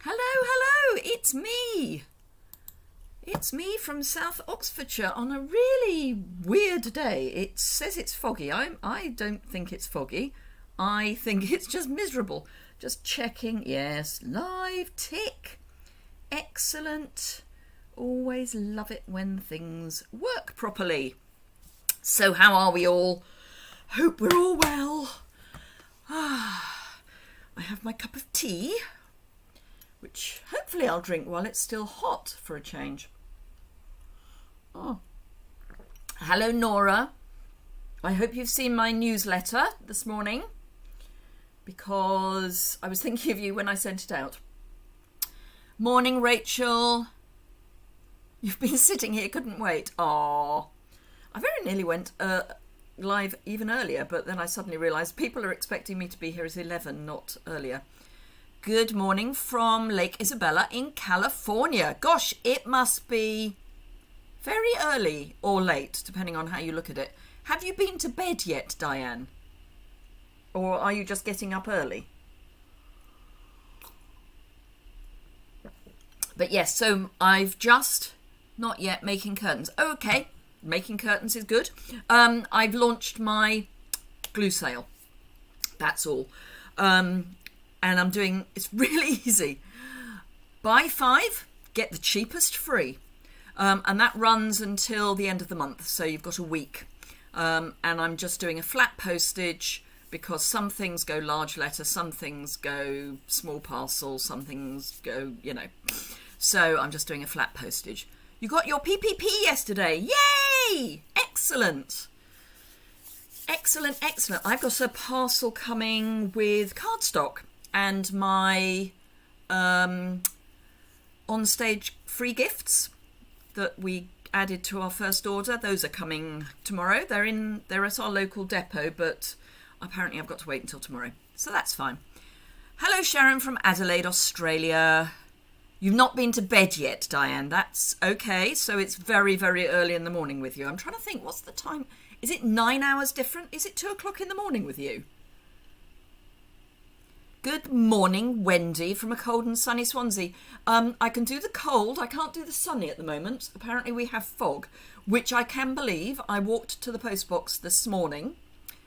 Hello, hello, it's me. It's me from South Oxfordshire on a really weird day. It says it's foggy. I don't think it's foggy. I think it's just miserable. Just checking. Yes, live tick. Excellent. Always love it when things work properly. So how are we all? Hope we're all well. I have my cup of tea, which hopefully I'll drink while it's still hot for a change. Oh. Hello, Nora. I hope you've seen my newsletter this morning, because I was thinking of you when I sent it out. Morning, Rachel. You've been sitting here, couldn't wait. Aww. I very nearly went live even earlier, but then I suddenly realised people are expecting me to be here at 11, not earlier. Good morning from Lake Isabella in California. Gosh, it must be very early or late, depending on how you look at it. Have you been to bed yet, Diane? Or are you just getting up early? But yes, so I've just not yet making curtains. Okay, making curtains is good. I've launched my glue sale. That's all. And I'm doing, it's really easy. Buy 5, get the cheapest free. And that runs until the end of the month. So you've got a week. And I'm just doing a flat postage because some things go large letter, some things go small parcel, some things go, So I'm just doing a flat postage. You got your PPP yesterday. Yay! Excellent. Excellent, excellent. I've got a parcel coming with cardstock and my on-stage free gifts that we added to our first order. Those are coming tomorrow. They're at our local depot, but apparently I've got to wait until tomorrow. So that's fine. Hello, Sharon from Adelaide, Australia. You've not been to bed yet, Diane. That's okay. So it's very, very early in the morning with you. I'm trying to think, what's the time? Is it 9 hours different? Is it 2 o'clock in the morning with you? Good morning, Wendy from a cold and sunny Swansea. I can do the cold. I can't do the sunny at the moment. Apparently we have fog, which I can believe. I walked to the post box this morning,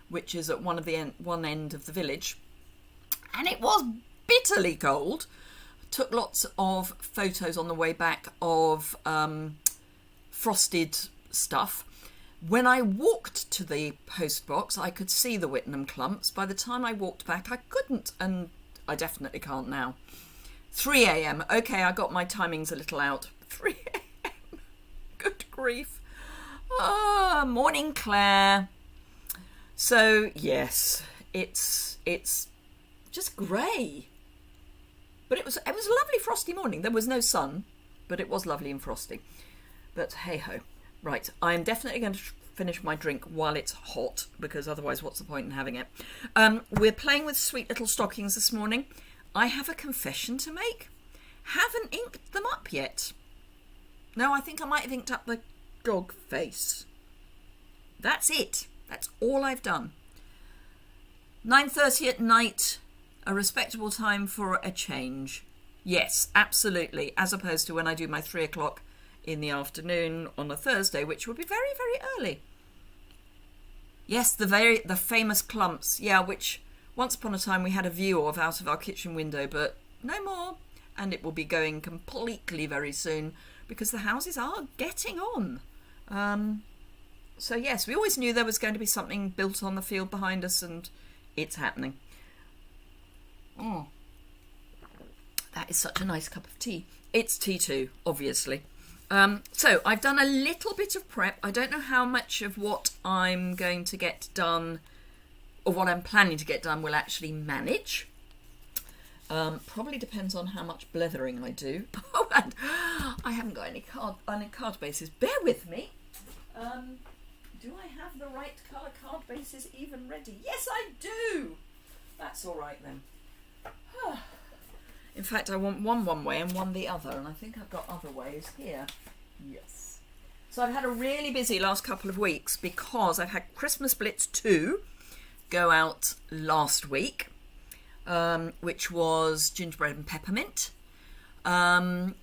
which is at one end of the village, and it was bitterly cold. Took lots of photos on the way back of frosted stuff. When I walked to the post box, I could see the Whitnam clumps. By the time I walked back, I couldn't, and I definitely can't now. 3 a.m. Okay, I got my timings a little out. 3 a.m. Good grief. Morning, Claire. So, yes, it's just grey. But it was a lovely frosty morning. There was no sun, but it was lovely and frosty. But hey-ho. Right, I'm definitely going to finish my drink while it's hot, because otherwise what's the point in having it? We're playing with sweet little stockings this morning. I have a confession to make. Haven't inked them up yet. No, I think I might have inked up the dog face. That's it. That's all I've done. 9:30 at night, a respectable time for a change. Yes, absolutely. As opposed to when I do my 3 o'clock in the afternoon on a Thursday, which would be very, very early. Yes, the famous clumps. Yeah, which once upon a time we had a view of out of our kitchen window, but no more. And it will be going completely very soon because the houses are getting on. So yes, we always knew there was going to be something built on the field behind us, and it's happening. Oh, that is such a nice cup of tea. It's tea too, obviously. So I've done a little bit of prep. I don't know how much of what I'm going to get done or what I'm planning to get done will actually manage. Probably depends on how much blethering I do. Oh, and I haven't got any card bases. Bear with me. Do I have the right colour card bases even ready? Yes, I do. That's all right then. In fact, I want one way and one the other, and I think I've got other ways here. Yes. So I've had a really busy last couple of weeks because I've had Christmas Blitz 2 go out last week, which was gingerbread and peppermint. And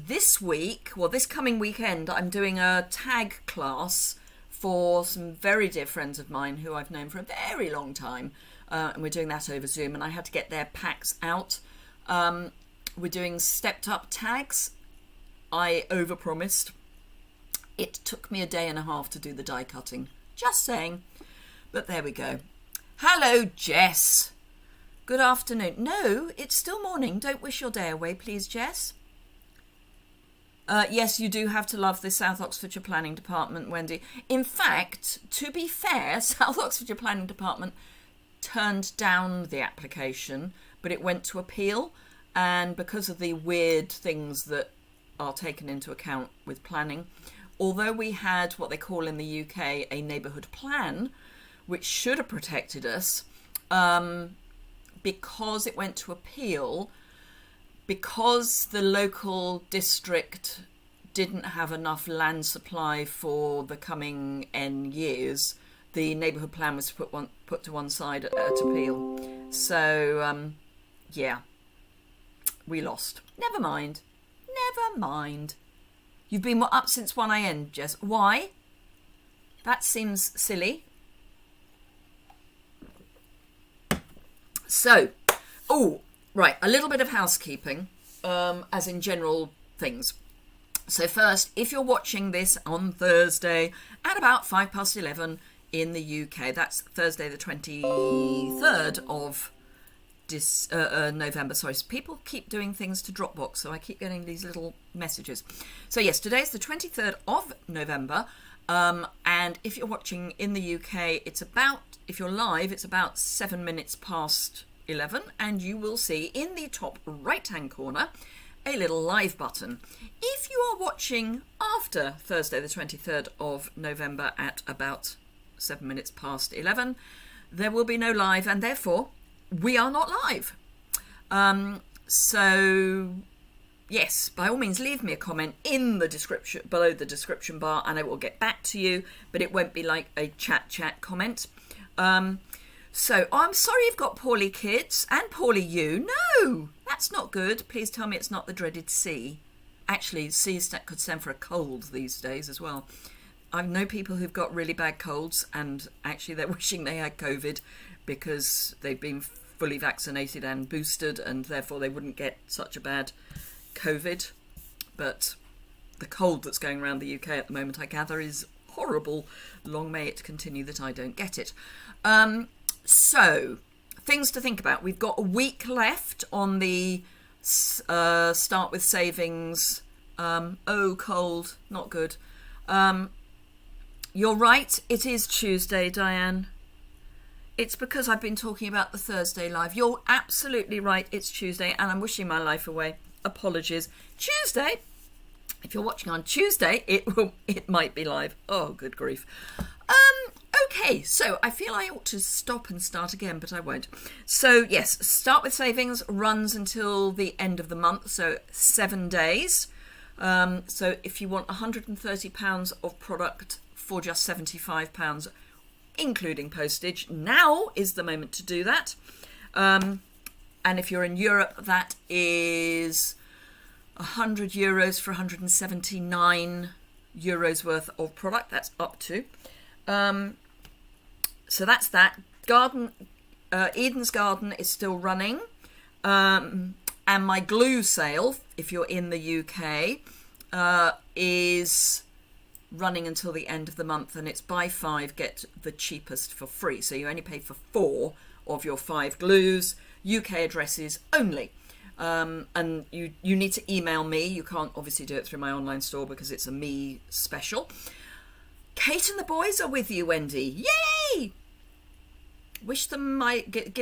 this week, well, this coming weekend, I'm doing a tag class for some very dear friends of mine who I've known for a very long time. And we're doing that over Zoom, and I had to get their packs out. We're doing stepped up tags. I overpromised. It took me a day and a half to do the die cutting. Just saying. But there we go. Hello, Jess. Good afternoon. No, it's still morning. Don't wish your day away, please, Jess. Yes, you do have to love the South Oxfordshire Planning Department, Wendy. In fact, to be fair, South Oxfordshire Planning Department turned down the application, but it went to appeal. And because of the weird things that are taken into account with planning, although we had what they call in the UK a neighbourhood plan, which should have protected us, because it went to appeal, because the local district didn't have enough land supply for the coming N years, the neighbourhood plan was put to one side at appeal. So, yeah, we lost. Never mind. Never mind. You've been up since 1 a.m, Jess. Why? That seems silly. So, right, a little bit of housekeeping, as in general things. So first, if you're watching this on Thursday at about 11:05 in the UK, that's Thursday the 23rd of November. Sorry, people keep doing things to Dropbox, so I keep getting these little messages. So yes, today's the 23rd of November, and if you're watching in the UK, if you're live, it's about 7 minutes past 11, and you will see in the top right-hand corner a little live button. If you are watching after Thursday the 23rd of November at about 7 minutes past 11, there will be no live, and therefore we are not live. So yes, by all means leave me a comment in the description, below the description bar, and I will get back to you, but it won't be like a chat comment. So I'm sorry you've got poorly kids and poorly you. No, that's not good. Please tell me it's not the dreaded C. Actually, C could stand for a cold these days as well. I know people who've got really bad colds, and actually they're wishing they had COVID because they've been fully vaccinated and boosted, and therefore they wouldn't get such a bad COVID. But the cold that's going around the UK at the moment, I gather, is horrible. Long may it continue that I don't get it. So, things to think about. We've got a week left on the start with savings. Cold, not good. You're right, it is Tuesday, Diane. It's because I've been talking about the Thursday live. You're absolutely right, it's Tuesday, and I'm wishing my life away. Apologies. Tuesday, if you're watching on Tuesday, it might be live. Oh, good grief. Okay, so I feel I ought to stop and start again, but I won't. So yes, start with savings runs until the end of the month, so 7 days. So if you want £130 of product for just £75, including postage, now is the moment to do that. And if you're in Europe, that is €100 for 179 euros worth of product. That's up to. So that's that. Eden's Garden is still running. And my glue sale, if you're in the UK, is running until the end of the month, and it's buy 5, get the cheapest for free. So you only pay for 4 of your 5 glues, UK addresses only. And you need to email me. You can't obviously do it through my online store because it's a me special. Kate and the boys are with you, Wendy. Yay! Give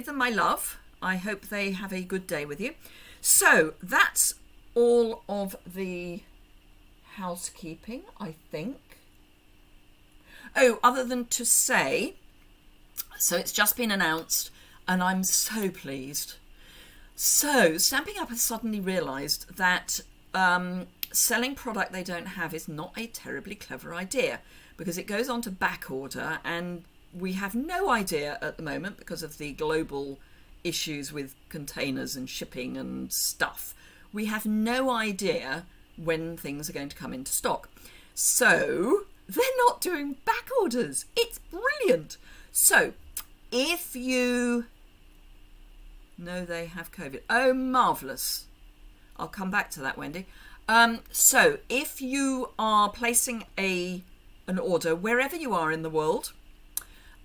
them my love. I hope they have a good day with you. So that's all of the housekeeping, I think. Oh, other than to say, so it's just been announced, and I'm so pleased. So Stamping Up has suddenly realised that selling product they don't have is not a terribly clever idea, because it goes on to back order, and we have no idea at the moment, because of the global issues with containers and shipping and stuff, we have no idea when things are going to come into stock. So they're not doing back orders. It's brilliant. So if you know they have COVID, oh, marvellous. I'll come back to that, Wendy. So if you are placing an order wherever you are in the world,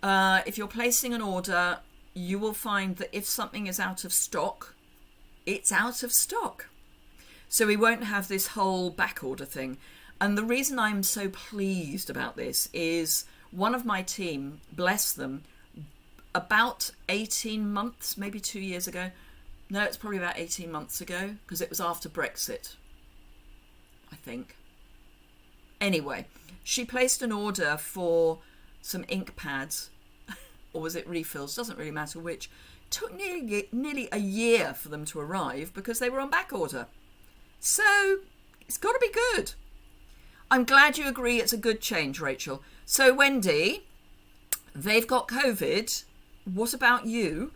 if you're placing an order, you will find that if something is out of stock, it's out of stock. So we won't have this whole back order thing. And the reason I'm so pleased about this is one of my team, bless them, about 18 months, maybe 2 years ago. No, it's probably about 18 months ago, because it was after Brexit, I think. Anyway, she placed an order for some ink pads, or was it refills? Doesn't really matter which. Took nearly a year for them to arrive because they were on back order. So it's got to be good. I'm glad you agree it's a good change, Rachel. So Wendy, they've got COVID. What about you?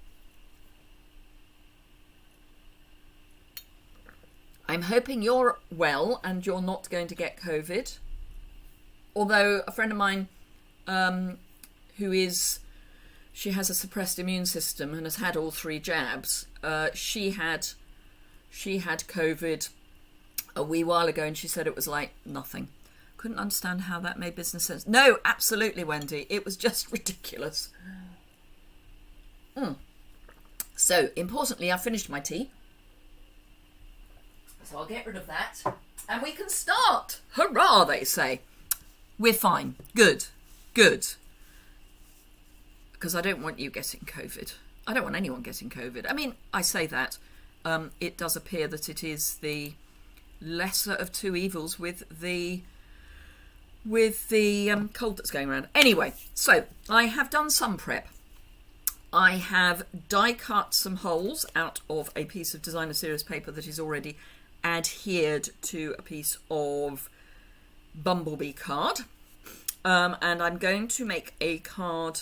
I'm hoping you're well and you're not going to get COVID. Although a friend of mine she has a suppressed immune system and has had all 3 jabs. She had COVID a wee while ago and she said it was like nothing. Couldn't understand how that made business sense. No, absolutely, Wendy. It was just ridiculous. So, importantly, I finished my tea. So I'll get rid of that. And we can start. Hurrah, they say. We're fine. Good. Good. Because I don't want you getting COVID. I don't want anyone getting COVID. I mean, I say that. It does appear that it is the lesser of 2 evils with the cold that's going around. Anyway, so I have done some prep. I have die cut some holes out of a piece of designer series paper that is already adhered to a piece of bumblebee card. And I'm going to make a card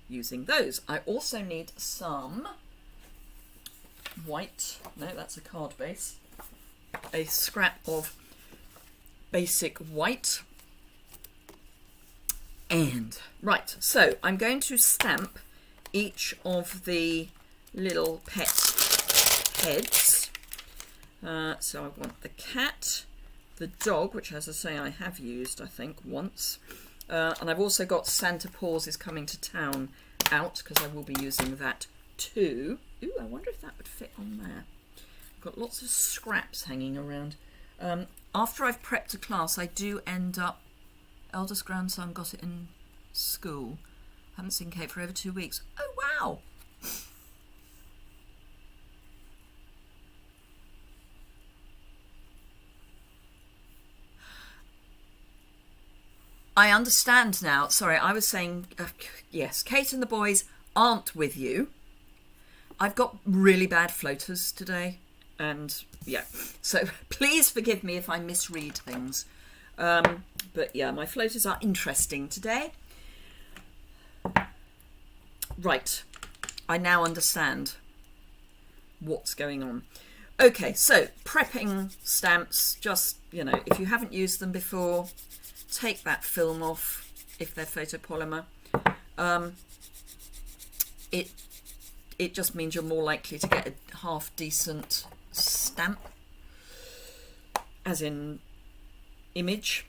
using those. I also need some white, no, that's a card base, a scrap of basic white. And, right, so I'm going to stamp each of the little pet heads. So I want the cat, the dog, which as I say I have used I think once, and I've also got Santa Paws is coming to town out because I will be using that too. Ooh, I wonder if that would fit on there. I've got lots of scraps hanging around. After I've prepped a class, I do end up, eldest grandson got it in school. Haven't seen Kate for over 2 weeks. Oh wow! I understand now. Sorry, I was saying, yes, Kate and the boys aren't with you. I've got really bad floaters today. And yeah, so please forgive me if I misread things. But yeah, my floaters are interesting today. Right, I now understand what's going on. Okay, so prepping stamps, just, you know, if you haven't used them before, take that film off if they're photopolymer. It just means you're more likely to get a half decent stamp, as in image.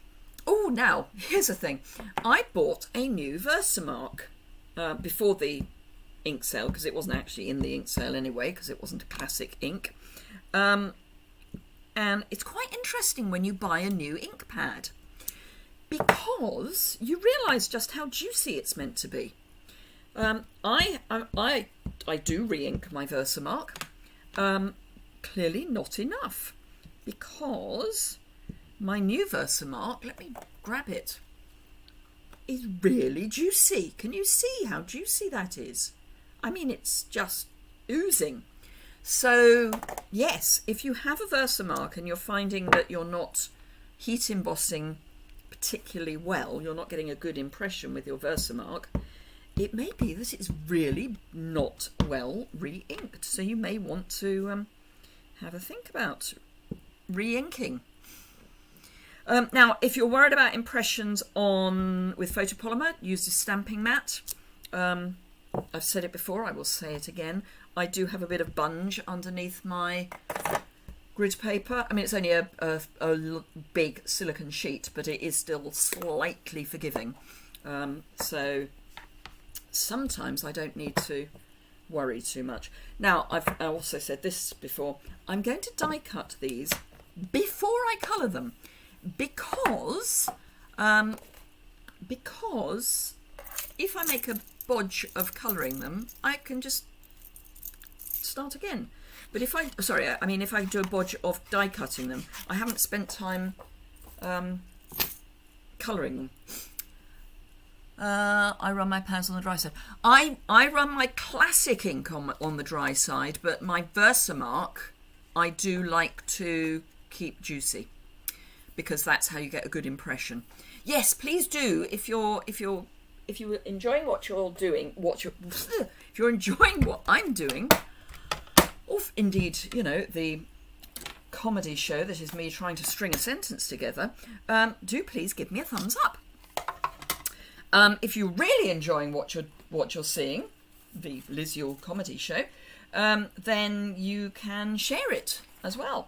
Oh, now, here's the thing. I bought a new Versamark before the ink sale, because it wasn't actually in the ink sale anyway, because it wasn't a classic ink. And it's quite interesting when you buy a new ink pad, because you realise just how juicy it's meant to be. I do re-ink my Versamark. Clearly not enough, because my new Versamark, let me grab it, is really juicy. Can you see how juicy that is? I mean, it's just oozing. So yes, if you have a Versamark and you're finding that you're not heat embossing particularly well, you're not getting a good impression with your Versamark, it may be that it's really not well re-inked. So you may want to have a think about re-inking. Now, if you're worried about impressions with photopolymer, use a stamping mat. I've said it before, I will say it again. I do have a bit of bunge underneath my grid paper. I mean, it's only a big silicone sheet, but it is still slightly forgiving. So sometimes I don't need to worry too much. Now, I've also said this before. I'm going to die cut these before I colour them, because if I make a bodge of colouring them, I can just start again. But if I do a bodge of die cutting them, I haven't spent time colouring them. I run my pans on the dry side. I run my classic ink on the dry side, but my Versamark I do like to keep juicy, because that's how you get a good impression. Yes, please do. If you're enjoying what you're doing, if you're enjoying what I'm doing, or indeed, the comedy show that is me trying to string a sentence together, do please give me a thumbs up. If you're really enjoying what you're seeing, the Liz Yuille comedy show, then you can share it as well.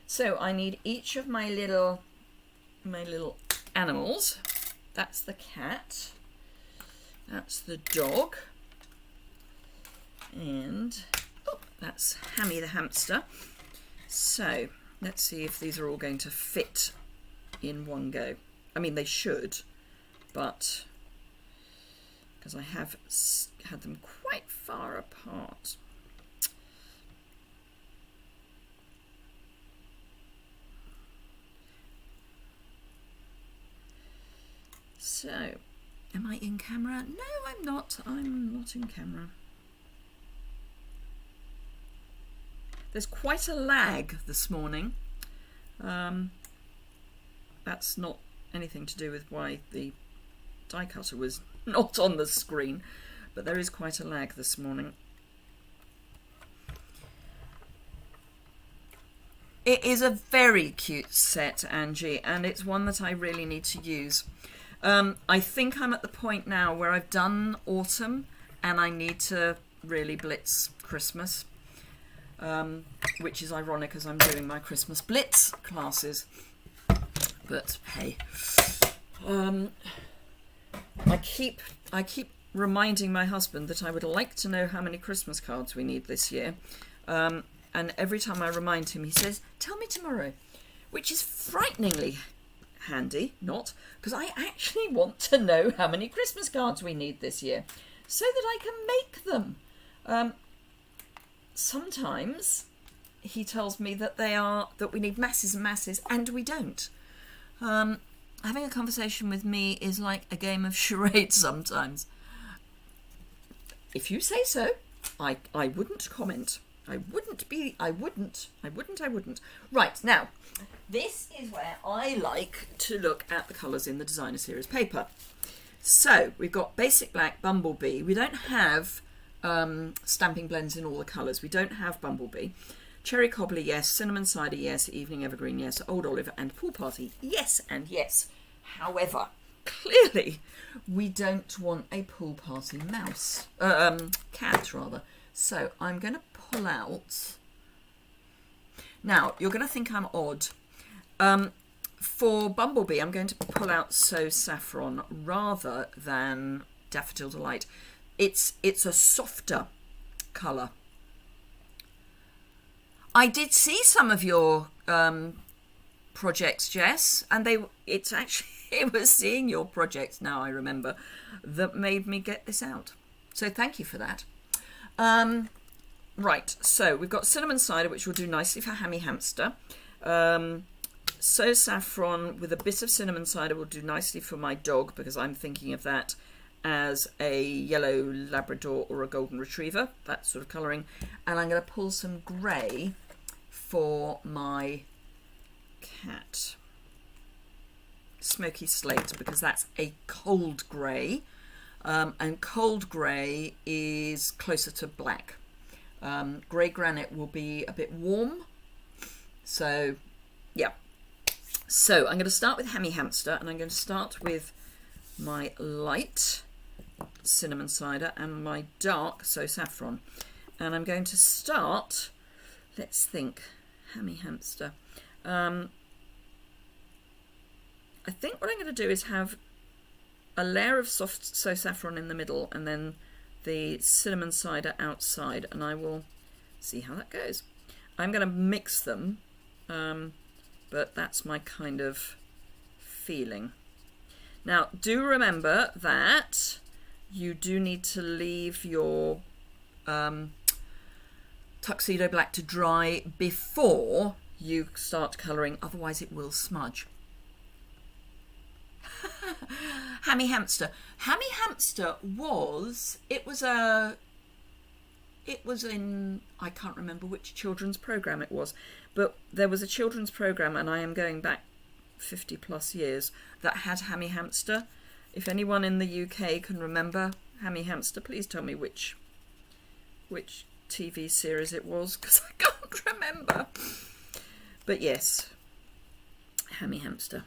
So I need each of my little animals. That's the cat. That's the dog. And that's Hammy the hamster. So let's see if these are all going to fit in one go. I mean, they should, but because I have had them quite far apart. So, am I in camera? No, I'm not. I'm not in camera. There's quite a lag this morning. That's not anything to do with why the die cutter was not on the screen, but there is quite a lag this morning. It is a very cute set, Angie, and it's one that I really need to use. I think I'm at the point now where I've done autumn and I need to really blitz Christmas, which is ironic as I'm doing my Christmas blitz classes. But hey, I keep reminding my husband that I would like to know how many Christmas cards we need this year. And every time I remind him, he says, "Tell me tomorrow," which is frighteningly handy, not, because I actually want to know how many Christmas cards we need this year so that I can make them. Sometimes he tells me that we need masses and masses, and we don't. Having a conversation with me is like a game of charades sometimes. If you say so, I wouldn't comment. I wouldn't. Right, now, this is where I like to look at the colours in the Designer Series paper. So, we've got Basic Black, Bumblebee. We don't have stamping blends in all the colours. We don't have Bumblebee. Cherry Cobbler, yes. Cinnamon Cider, yes. Evening Evergreen, yes. Old Olive and Pool Party, yes and yes. However, clearly, we don't want a Pool Party mouse. Cat, rather. So, I'm going to pull out... Now, you're going to think I'm odd. For Bumblebee, I'm going to pull out So Saffron rather than Daffodil Delight. It's a softer colour. I did see some of your projects, Jess, and it was seeing your projects, now I remember, that made me get this out. So thank you for that. Right, so we've got Cinnamon Cider, which will do nicely for Hammy Hamster. So Saffron with a bit of Cinnamon Cider will do nicely for my dog, because I'm thinking of that as a yellow Labrador or a Golden Retriever, that sort of colouring. And I'm going to pull some grey for my cat. Smoky Slate, because that's a cold grey. And cold grey is closer to black. Grey Granite will be a bit warm So, yeah. So I'm going to start with Hammy Hamster, and I'm going to start with my light cinnamon cider and my dark So Saffron. And I'm going to start, let's think, Hammy Hamster. I think what I'm going to do is have a layer of soft So Saffron in the middle and then the cinnamon cider outside, and I will see how that goes. I'm going to mix them, but that's my kind of feeling. Now, do remember that you do need to leave your tuxedo black to dry before you start colouring, otherwise it will smudge. Hammy Hamster. Hammy Hamster was in, I can't remember which children's programme it was, but there was a children's programme, and I am going back 50 plus years, that had Hammy Hamster. If anyone in the UK can remember Hammy Hamster, please tell me which TV series it was, because I can't remember. But yes, Hammy Hamster.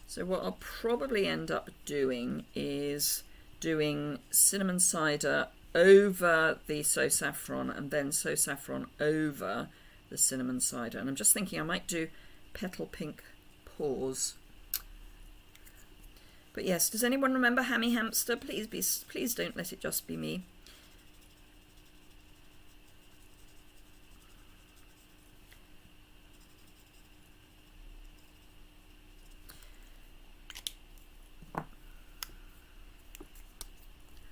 So what I'll probably end up doing is doing cinnamon cider over the So Saffron and then So Saffron over the cinnamon cider. And I'm just thinking I might do petal pink paws. But yes, does anyone remember Hammy Hamster? Please don't let it just be me.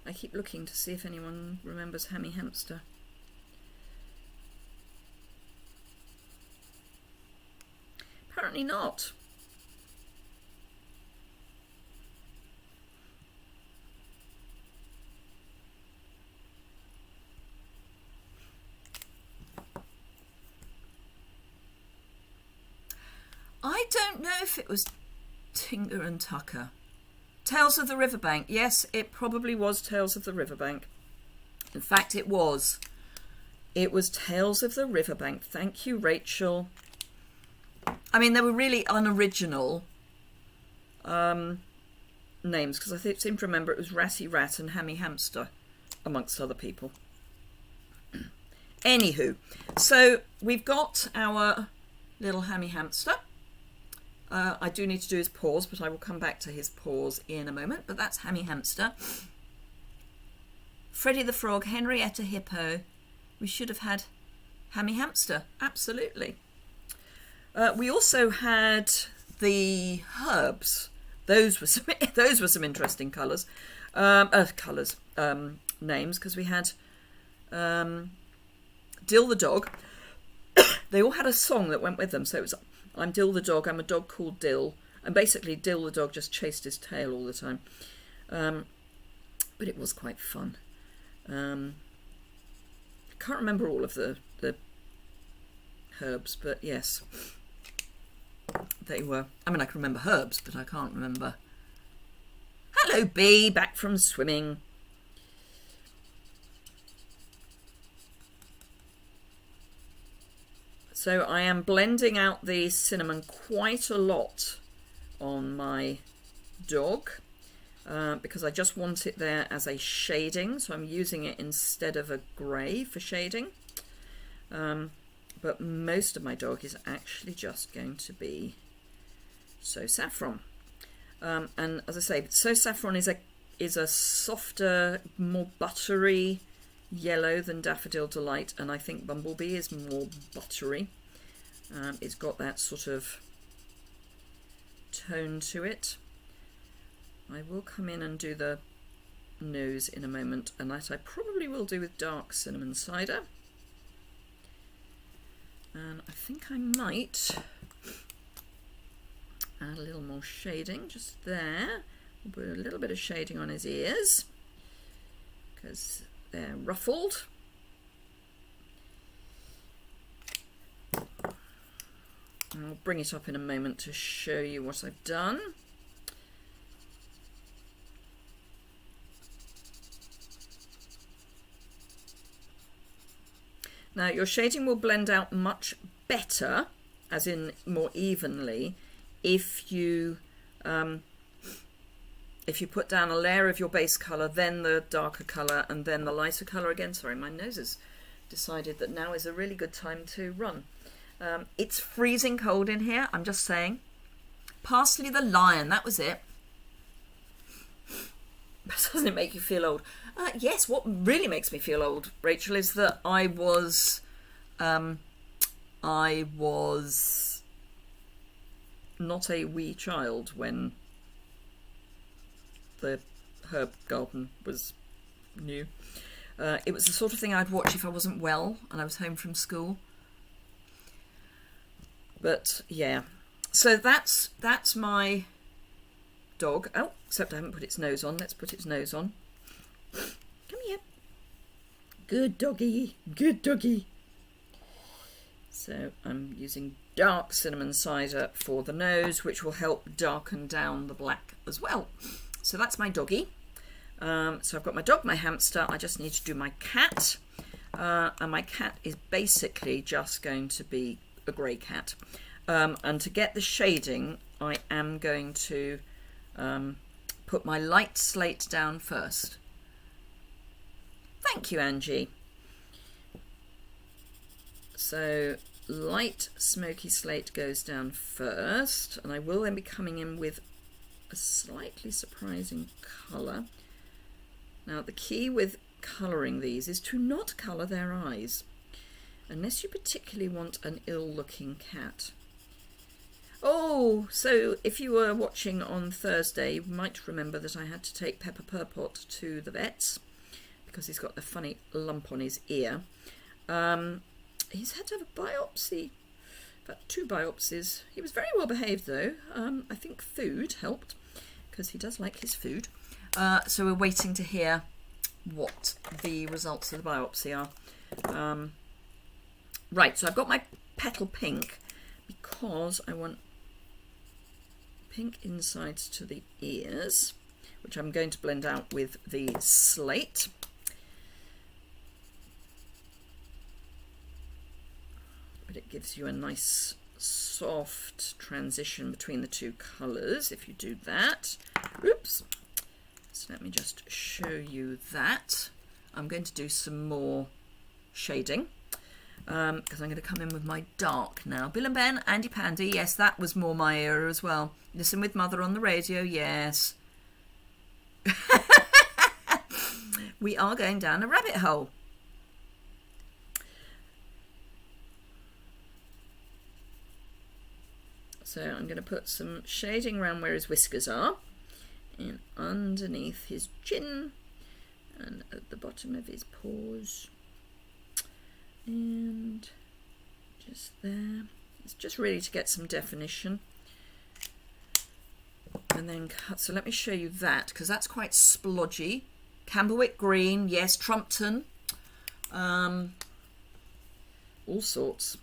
I keep looking to see if anyone remembers Hammy Hamster. Apparently not. I don't know if it was Tinker and Tucker. Tales of the Riverbank. Yes, it probably was Tales of the Riverbank. In fact, it was. It was Tales of the Riverbank. Thank you, Rachel. I mean, they were really unoriginal names, because I seem to remember it was Ratty Rat and Hammy Hamster, amongst other people. Anywho, so we've got our little Hammy Hamster. I do need to do his paws, but I will come back to his paws in a moment. But that's Hammy Hamster. Freddie the Frog, Henrietta Hippo. We should have had Hammy Hamster, absolutely. We also had the herbs. Those were some interesting colours. Names, because we had Dill the dog. They all had a song that went with them, so it was I'm Dill the dog, I'm a dog called Dill. And basically Dill the dog just chased his tail all the time. But it was quite fun. I can't remember all of the herbs, but yes. They were, I mean, I can remember herbs, but I can't remember. Hello, Bee, back from swimming. So I am blending out the cinnamon quite a lot on my dog because I just want it there as a shading. So I'm using it instead of a grey for shading. But most of my dog is actually just going to be So Saffron. And as I say, So Saffron is a softer, more buttery yellow than Daffodil Delight, and I think Bumblebee is more buttery. It's got that sort of tone to it. I will come in and do the nose in a moment, and that I probably will do with dark cinnamon cider. And I think I might add a little more shading just there. We'll put a little bit of shading on his ears because they're ruffled. And I'll bring it up in a moment to show you what I've done. Now your shading will blend out much better, as in more evenly, if you put down a layer of your base colour, then the darker colour, and then the lighter colour again. Sorry, my nose has decided that now is a really good time to run. It's freezing cold in here, I'm just saying. Parsley the Lion, that was it. Doesn't it make you feel old? Yes, what really makes me feel old, Rachel, is that I was not a wee child when the herb garden was new. It was the sort of thing I'd watch if I wasn't well and I was home from school. But yeah, so that's my dog. Oh, except I haven't put its nose on. Let's put its nose on. Come here. Good doggy, good doggy. So I'm using dark cinnamon cider for the nose, which will help darken down the black as well. So that's my doggy. So I've got my dog, my hamster. I just need to do my cat. And my cat is basically just going to be a grey cat. And to get the shading, I am going to put my light slate down first. Thank you, Angie. So light smoky slate goes down first, and I will then be coming in with a slightly surprising colour. Now the key with colouring these is to not colour their eyes, unless you particularly want an ill-looking cat. Oh, so if you were watching on Thursday, you might remember that I had to take Pepper Purpot to the vets because he's got a funny lump on his ear. He's had to have a biopsy, about 2 biopsies. He was very well behaved though. I think food helped because he does like his food. So we're waiting to hear what the results of the biopsy are. Right, so I've got my petal pink because I want pink insides to the ears, which I'm going to blend out with the slate. But it gives you a nice soft transition between the 2 colours if you do that. Oops. So let me just show you that. I'm going to do some more shading because I'm going to come in with my dark now. Bill and Ben, Andy Pandy, yes, that was more my era as well. Listen with Mother on the radio, yes. We are going down a rabbit hole. So I'm going to put some shading around where his whiskers are, and underneath his chin, and at the bottom of his paws, and just there. It's just really to get some definition. And then cut. So let me show you that, because that's quite splodgy. Camberwick green, yes, Trumpton, all sorts.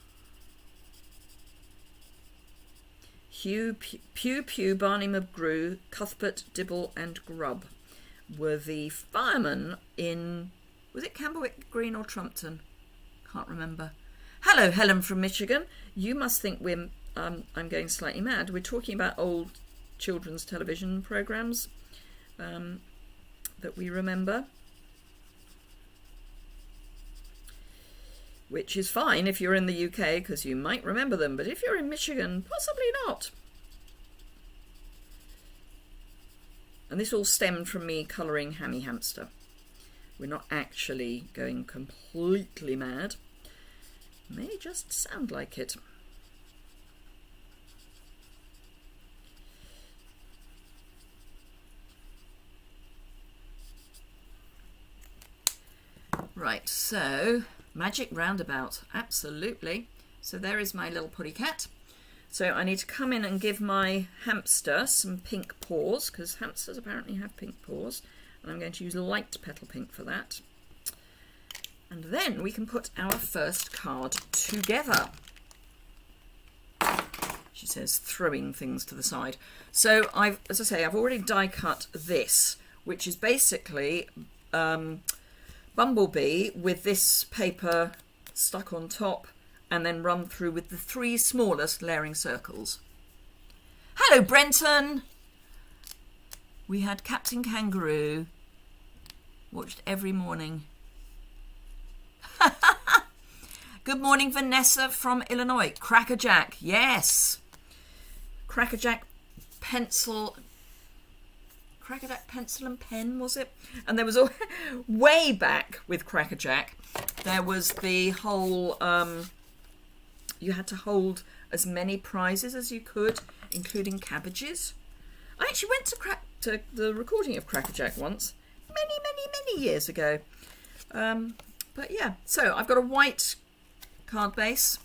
Hugh, Pew, Barney McGrew, Cuthbert, Dibble and Grubb were the firemen in, was it Camberwick Green or Trumpton? Can't remember. Hello, Helen from Michigan. You must think we're, I'm going slightly mad. We're talking about old children's television programmes that we remember. Which is fine if you're in the UK, because you might remember them, but if you're in Michigan, possibly not. And this all stemmed from me colouring Hammy Hamster. We're not actually going completely mad. May just sound like it. Right, so magic roundabout, absolutely. So there is my little puddy cat. So I need to come in and give my hamster some pink paws, because hamsters apparently have pink paws, and I'm going to use light petal pink for that. And then we can put our first card together. She says, throwing things to the side. So as I say, I've already die cut this, which is basically Bumblebee with this paper stuck on top, and then run through with the 3 smallest layering circles. Hello, Brenton. We had Captain Kangaroo. Watched every morning. Good morning, Vanessa from Illinois. Crackerjack, yes. Crackerjack pencil and pen, was it? And there was a way back with Crackerjack, there was the whole you had to hold as many prizes as you could, including cabbages. I actually went to the recording of Crackerjack once, many years ago. But yeah, so I've got a white card base,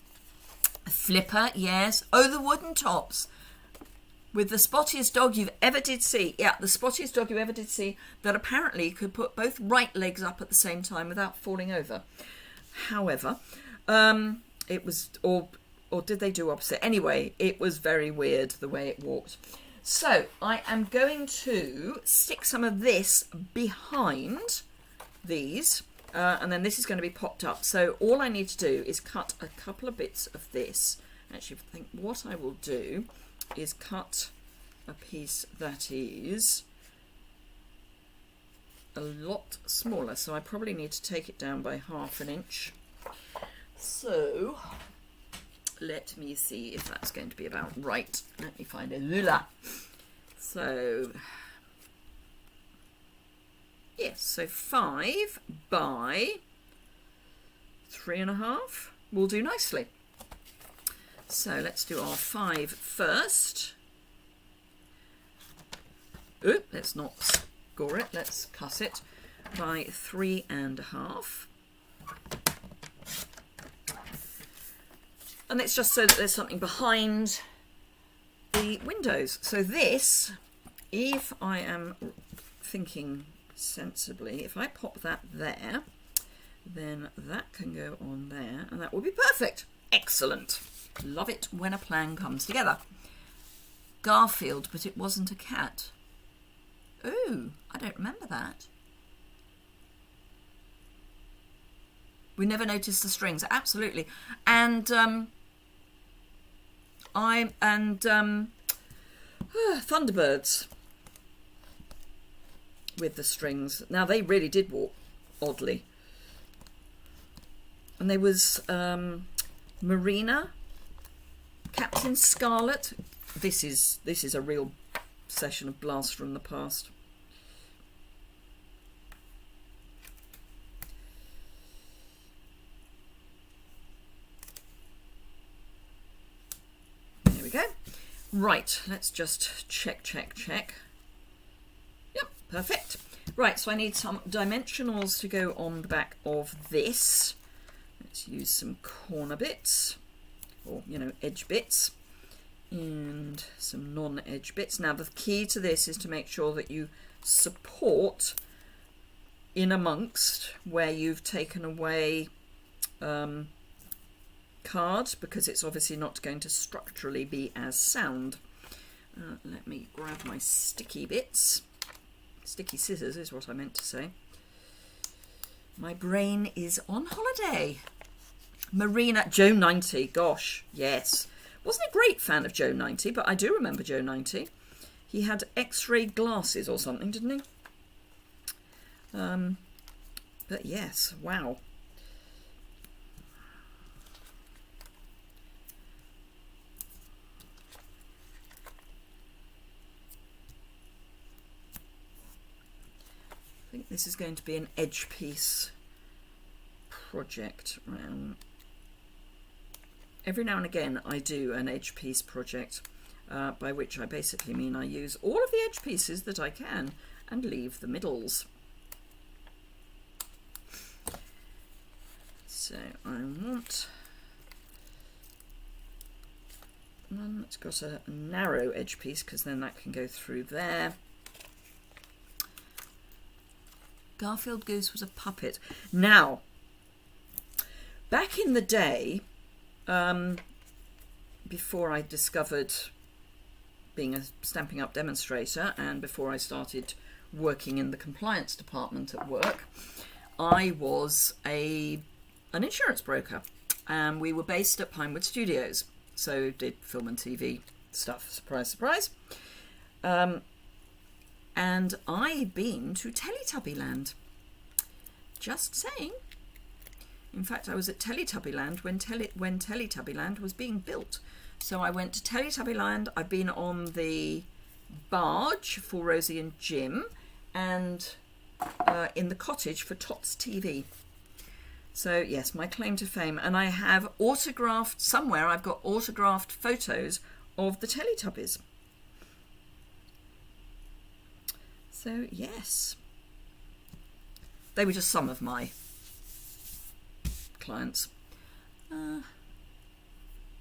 a flipper, yes. Oh, the wooden tops. With the spottiest dog you've ever did see. Yeah, the spottiest dog you ever did see, that apparently could put both right legs up at the same time without falling over. However, it was, or did they do opposite? Anyway, it was very weird the way it walked. So I am going to stick some of this behind these, and then this is going to be popped up. So all I need to do is cut a couple of bits of this. Actually, I think what I will do is cut a piece that is a lot smaller, so I probably need to take it down by ½ an inch. So let me see if that's going to be about right. Let me find a ruler. So yes, so 5 by 3.5 will do nicely. So let's do our 5 first. Oop, let's not score it. Let's cut it by 3.5. And it's just so that there's something behind the windows. So this, if I am thinking sensibly, if I pop that there, then that can go on there, and that will be perfect. Excellent. Love it when a plan comes together. Garfield, but it wasn't a cat. Ooh, I don't remember that. We never noticed the strings. Absolutely. And Thunderbirds with the strings. Now they really did walk oddly. And there was Marina, Captain Scarlet. This is a real session of Blast from the Past. There we go. Right, let's just check. Yep, perfect. Right, so I need some dimensionals to go on the back of this. Let's use some corner bits, or, you know, edge bits, and some non-edge bits. Now, the key to this is to make sure that you support in amongst where you've taken away card, because it's obviously not going to structurally be as sound. Let me grab my sticky bits. Sticky scissors is what I meant to say. My brain is on holiday. Marina, Joe 90, gosh, yes. Wasn't a great fan of Joe 90, but I do remember Joe 90. He had X-ray glasses or something, didn't he? But yes, wow. I think this is going to be an edge piece project. Every now and again I do an edge piece project, by which I basically mean I use all of the edge pieces that I can and leave the middles. So I want one that's got a narrow edge piece, because then that can go through there. Garfield Goose was a puppet. Now, back in the day, before I discovered being a Stampin' Up demonstrator, and before I started working in the compliance department at work, I was a an insurance broker, and we were based at Pinewood Studios, so did film and TV stuff. Surprise, surprise. And I've been to Teletubbyland. Just saying. In fact, I was at Teletubbyland when Teletubbyland was being built. So I went to Teletubbyland. I've been on the barge for Rosie and Jim, and in the cottage for Tots TV. So yes, my claim to fame. And I have autographed, somewhere I've got autographed photos of the Teletubbies. So yes, they were just some of my clients.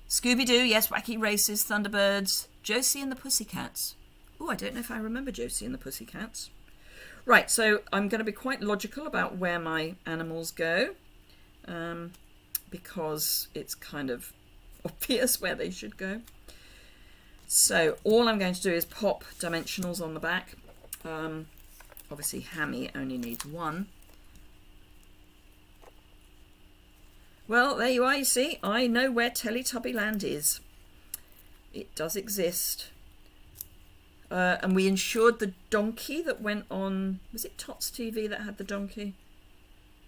Scooby-Doo, yes, Wacky Races, Thunderbirds, Josie and the Pussycats. Oh, I don't know if I remember Josie and the Pussycats. Right, so I'm going to be quite logical about where my animals go, because it's kind of obvious where they should go. So all I'm going to do is pop dimensionals on the back. Obviously Hammy only needs one. Well, there you are, you see. I know where Teletubbyland is. It does exist. And we insured the donkey that went on... Was it Tots TV that had the donkey?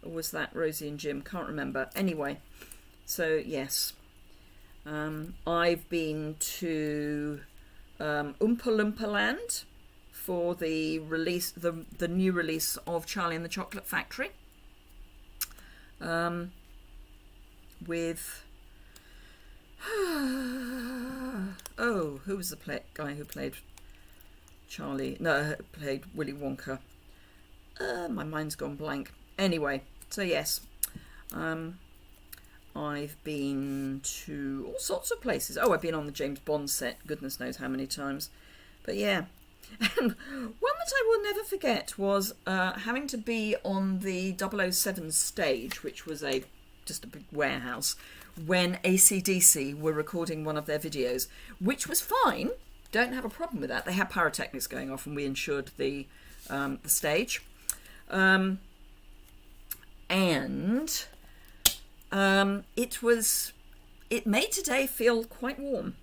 Or was that Rosie and Jim? Can't remember. Anyway, so yes. I've been to Oompa Loompa Land for the release, the new release of Charlie and the Chocolate Factory. With oh, who was the guy who played Charlie? No, played Willy Wonka. My mind's gone blank. Anyway, so yes, I've been to all sorts of places. Oh, I've been on the James Bond set, goodness knows how many times. But yeah, and one that I will never forget was having to be on the 007 stage, which was just a big warehouse, when AC/DC were recording one of their videos, which was fine. Don't have a problem with that. They had pyrotechnics going off, and we insured the stage. And it made today feel quite warm.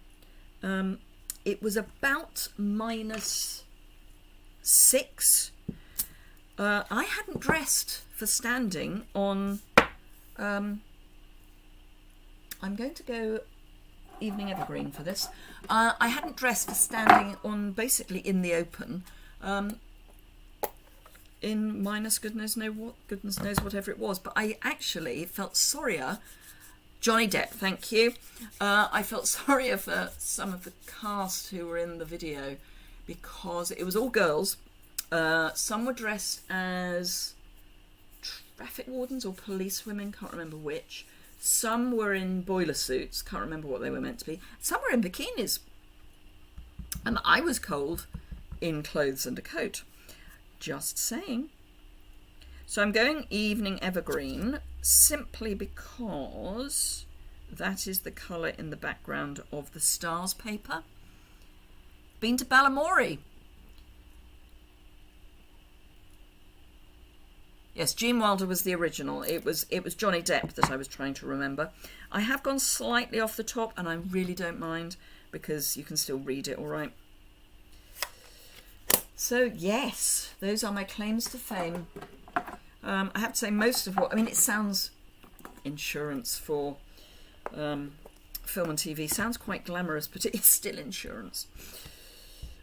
It was about -6. I hadn't dressed for standing on. I'm going to go evening evergreen for this. I hadn't dressed for standing on, basically in the open, in minus goodness knows whatever it was. But I actually felt sorrier. Johnny Depp, thank you. I felt sorrier for some of the cast who were in the video, because it was all girls. Some were dressed as traffic wardens or police women, can't remember which. Some were in boiler suits, can't remember what they were meant to be. Some were in bikinis. And I was cold in clothes and a coat. Just saying. So I'm going evening evergreen simply because that is the colour in the background of the Stars paper. Been to Balamory. Yes, Gene Wilder was the original. It was Johnny Depp that I was trying to remember. I have gone slightly off the top, and I really don't mind, because you can still read it all right. So yes, those are my claims to fame. I have to say most of what... I mean, it sounds... Insurance for film and TV sounds quite glamorous, but it is still insurance.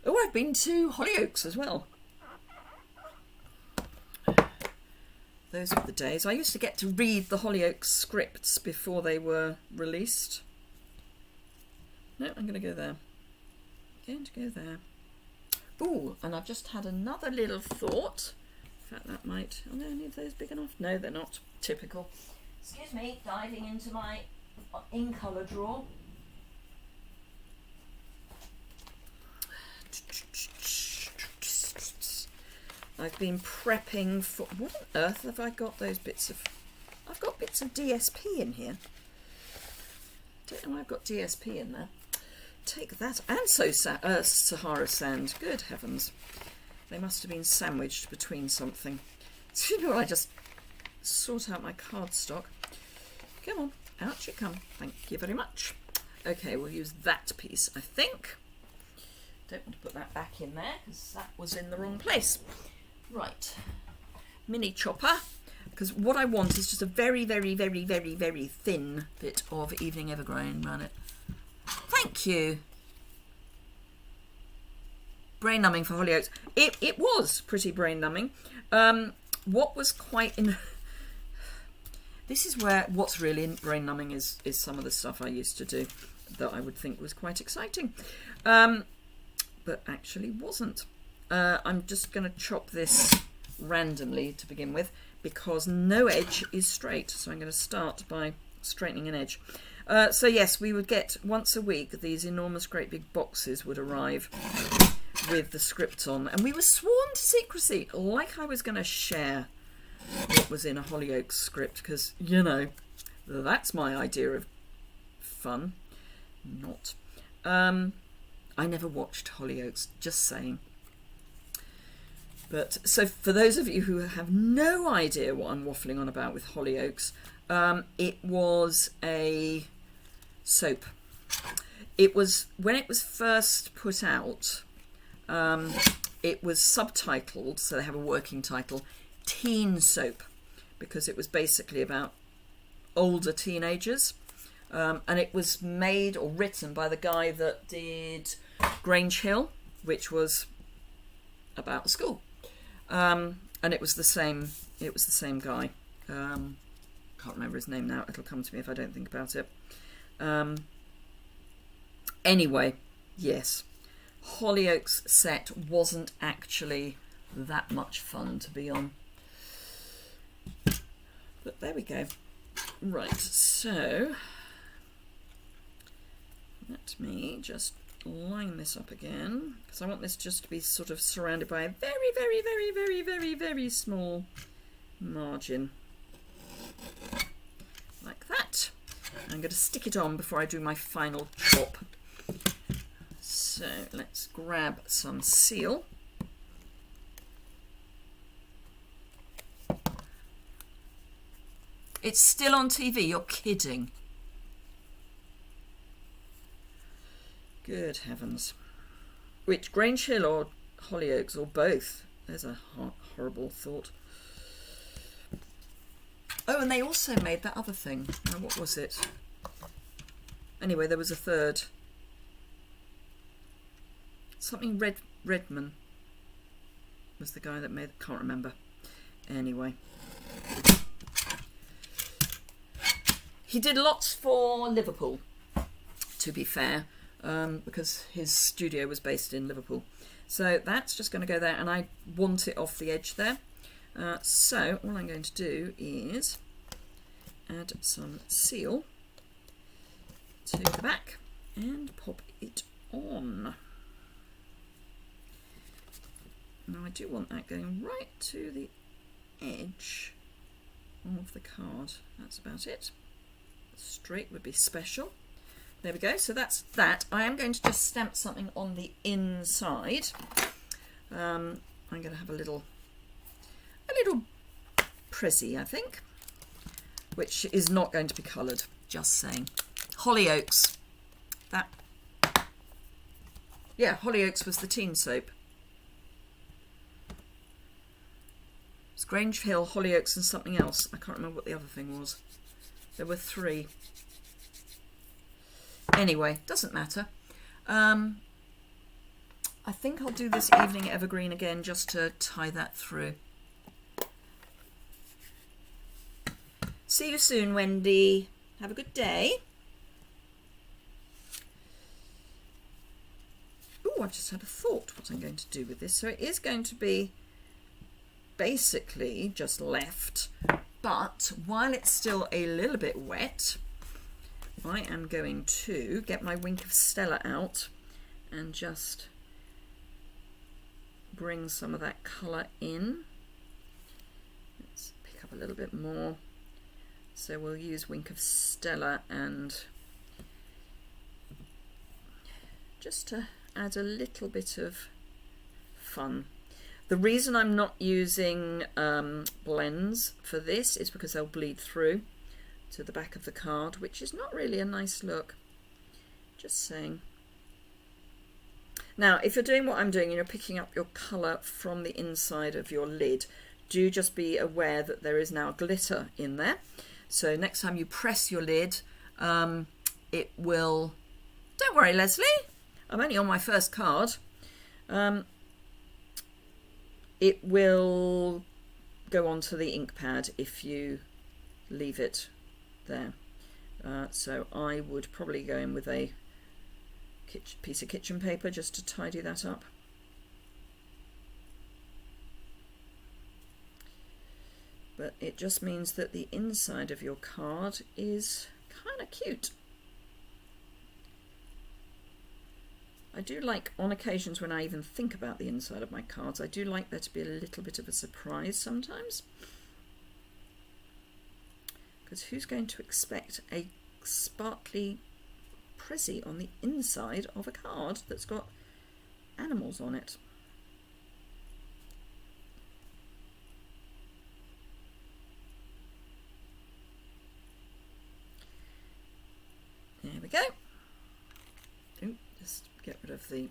Oh, I've been to Hollyoaks as well. Those were the days. I used to get to read the Hollyoaks scripts before they were released. No, I'm going to go there. Going to go there. Ooh, and I've just had another little thought. In fact, that might... Are any of those big enough? No, they're not. Typical. Excuse me, diving into my in-colour drawer. I've been prepping for... What on earth have I got those bits of... I've got bits of DSP in here. Don't know why I've got DSP in there. Take that. And so Sahara Sand. Good heavens. They must have been sandwiched between something. Excuse me while I just sort out my cardstock. Come on, out you come. Thank you very much. Okay, we'll use that piece, I think. Don't want to put that back in there because that was in the wrong place. Right, mini chopper, because what I want is just a very, very, very, very, very thin bit of evening evergreen around it. Thank you. Brain numbing for Hollyoaks. It was pretty brain numbing. What was quite in... This is where what's really brain numbing is some of the stuff I used to do that I would think was quite exciting. But actually wasn't. I'm just going to chop this randomly to begin with because no edge is straight. So I'm going to start by straightening an edge. So yes, we would get once a week these enormous great big boxes would arrive with the script on, and we were sworn to secrecy, like I was going to share what was in a Hollyoaks script, because, you know, that's my idea of fun. Not. I never watched Hollyoaks, just saying. But, so for those of you who have no idea what I'm waffling on about with Hollyoaks, it was a soap. It was, when it was first put out, it was subtitled, so they have a working title, Teen Soap, because it was basically about older teenagers. And it was made or written by the guy that did Grange Hill, which was about school. And it was the same guy. Can't remember his name now. It'll come to me if I don't think about it. Anyway, yes. Hollyoaks set wasn't actually that much fun to be on. But there we go. Right, so let me just line this up again, because I want this just to be sort of surrounded by a very, very, very, very, very, very small margin. Like that. I'm going to stick it on before I do my final chop. So let's grab some seal. It's still on TV, you're kidding. Good heavens. Which, Grange Hill or Hollyoaks or both? There's a horrible thought. Oh, and they also made that other thing. Now, what was it? Anyway, there was a third. Something Redman was the guy that made... Can't remember. Anyway. He did lots for Liverpool, to be fair, because his studio was based in Liverpool. So that's just going to go there, and I want it off the edge there. So all I'm going to do is add some seal to the back and pop it on. Now I do want that going right to the edge of the card. That's about it. Straight would be special. There we go. So that's that. I am going to just stamp something on the inside. I'm going to have a little prezi, I think, which is not going to be coloured. Just saying. Hollyoaks. That. Yeah, Hollyoaks was the teen soap. It's Grange Hill, Hollyoaks, and something else. I can't remember what the other thing was. There were 3. Anyway, doesn't matter. I think I'll do this evening evergreen again just to tie that through. See you soon, Wendy. Have a good day. Oh, I've just had a thought what I'm going to do with this. So it is going to be basically just left, but while it's still a little bit wet, I am going to get my Wink of Stella out and just bring some of that colour in. Let's pick up a little bit more. So we'll use Wink of Stella and just to add a little bit of fun. The reason I'm not using blends for this is because they'll bleed through. to the back of the card, which is not really a nice look. Just saying. Now, if you're doing what I'm doing and you're picking up your colour from the inside of your lid, do just be aware that there is now glitter in there. So next time you press your lid, it will... Don't worry, Leslie. I'm only on my first card. It will go onto the ink pad if you leave it there. So I would probably go in with a piece of kitchen paper just to tidy that up. But it just means that the inside of your card is kind of cute. I do like, on occasions when I even think about the inside of my cards, I do like there to be a little bit of a surprise sometimes. Because who's going to expect a sparkly prezi on the inside of a card that's got animals on it? There we go. Ooh, just get rid of the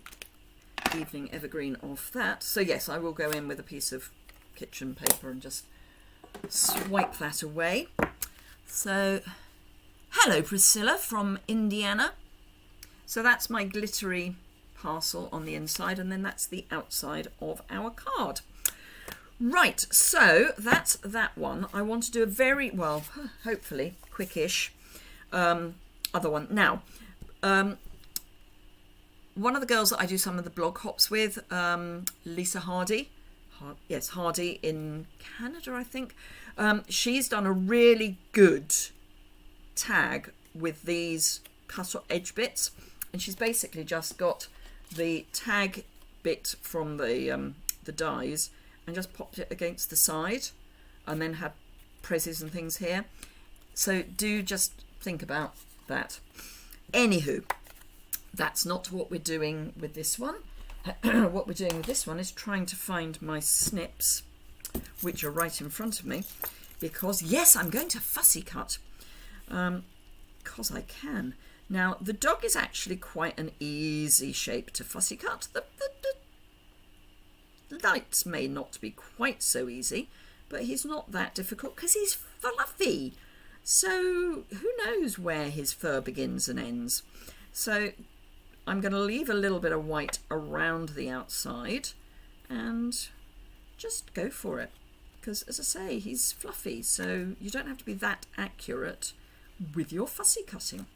evening evergreen off that. So yes, I will go in with a piece of kitchen paper and just swipe that away. So, hello Priscilla from Indiana. So that's my glittery parcel on the inside, and then that's the outside of our card. Right, so that's that one. I want to do a very, well, hopefully quickish other one. Now, one of the girls that I do some of the blog hops with, Lisa Hardy, Hardy in Canada, I think. She's done a really good tag with these cut edge bits, and she's basically just got the tag bit from the dies and just popped it against the side, and then had prezzies and things here. So do just think about that. Anywho, that's not what we're doing with this one. What we're doing with this one is trying to find my snips, which are right in front of me, because yes, I'm going to fussy cut, because I can. Now, the dog is actually quite an easy shape to fussy cut. The lights may not be quite so easy, but he's not that difficult because he's fluffy. So who knows where his fur begins and ends. So I'm going to leave a little bit of white around the outside and just go for it. Because, as I say, he's fluffy, so you don't have to be that accurate with your fussy cutting.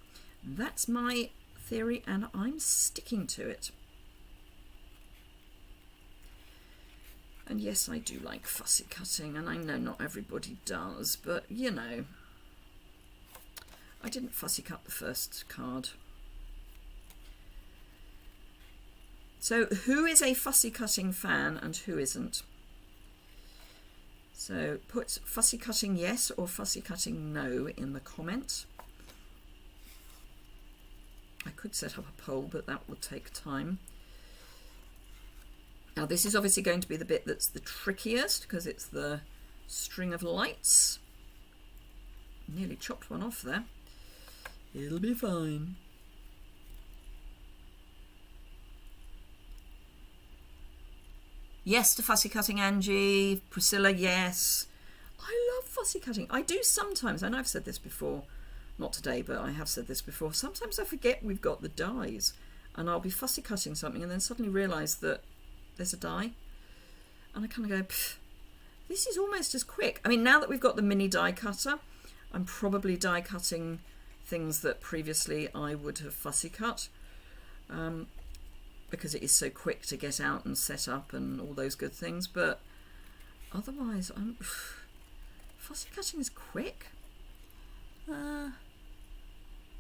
That's my theory, and I'm sticking to it. And yes, I do like fussy cutting, and I know not everybody does, but, you know, I didn't fussy cut the first card. So, who is a fussy cutting fan and who isn't? So put fussy cutting yes or fussy cutting no in the comments. I could set up a poll, but that would take time. Now this is obviously going to be the bit that's the trickiest because it's the string of lights. Nearly chopped one off there. It'll be fine. Yes to fussy cutting, Angie. Priscilla, yes. I love fussy cutting. I do sometimes, and I've said this before, not today, but I have said this before. Sometimes I forget we've got the dies, and I'll be fussy cutting something and then suddenly realise that there's a die. And I kind of go, this is almost as quick. I mean, now that we've got the mini die cutter, I'm probably die cutting things that previously I would have fussy cut. Because it is so quick to get out and set up and all those good things, but otherwise fussy cutting is quick.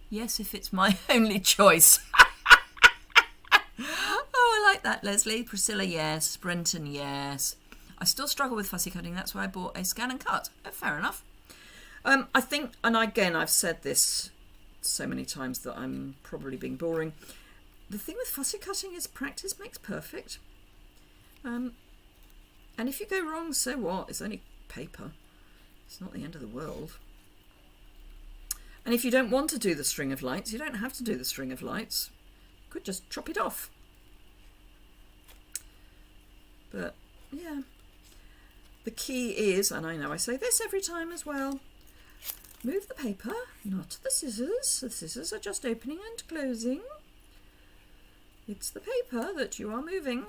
Yes, if it's my only choice. Oh, I like that, Leslie. Priscilla, yes. Brenton, yes. I still struggle with fussy cutting. That's why I bought a scan and cut. Oh, fair enough. I think, and again, I've said this so many times that I'm probably being boring. The thing with fussy cutting is practice makes perfect. And if you go wrong, so what? It's only paper. It's not the end of the world. And if you don't want to do the string of lights, you don't have to do the string of lights. You could just chop it off. But yeah, the key is, and I know I say this every time as well, move the paper, not the scissors. The scissors are just opening and closing. It's the paper that you are moving.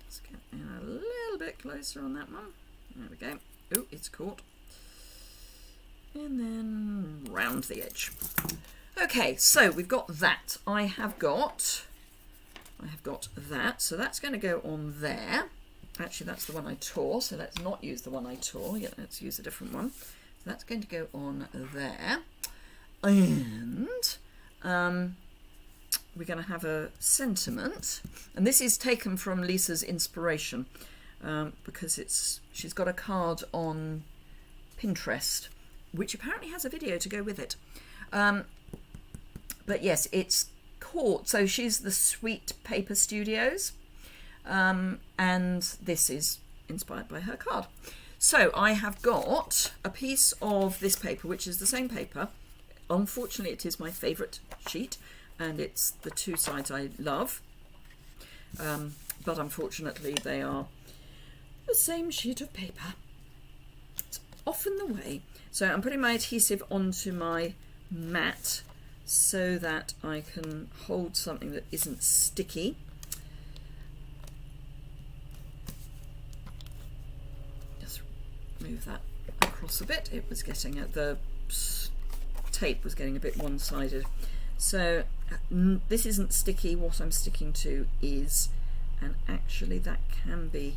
Let's get in a little bit closer on that one. There we go. Oh, it's caught. And then round the edge. Okay, so we've got that. I have got that. So that's going to go on there. Actually, that's the one I tore, so let's not use the one I tore. Yeah, let's use a different one. So that's going to go on there. And we're going to have a sentiment. And this is taken from Lisa's inspiration, because she's got a card on Pinterest, which apparently has a video to go with it. But yes, it's called, so she's the Sweet Paper Studios. And this is inspired by her card. So I have got a piece of this paper, which is the same paper. Unfortunately, it is my favourite sheet, and it's the two sides I love. But unfortunately, they are the same sheet of paper. It's often the way. So I'm putting my adhesive onto my mat so that I can hold something that isn't sticky. Move that across a bit. It was getting at the tape was getting a bit one-sided. So this isn't sticky. What I'm sticking to is, and actually that can be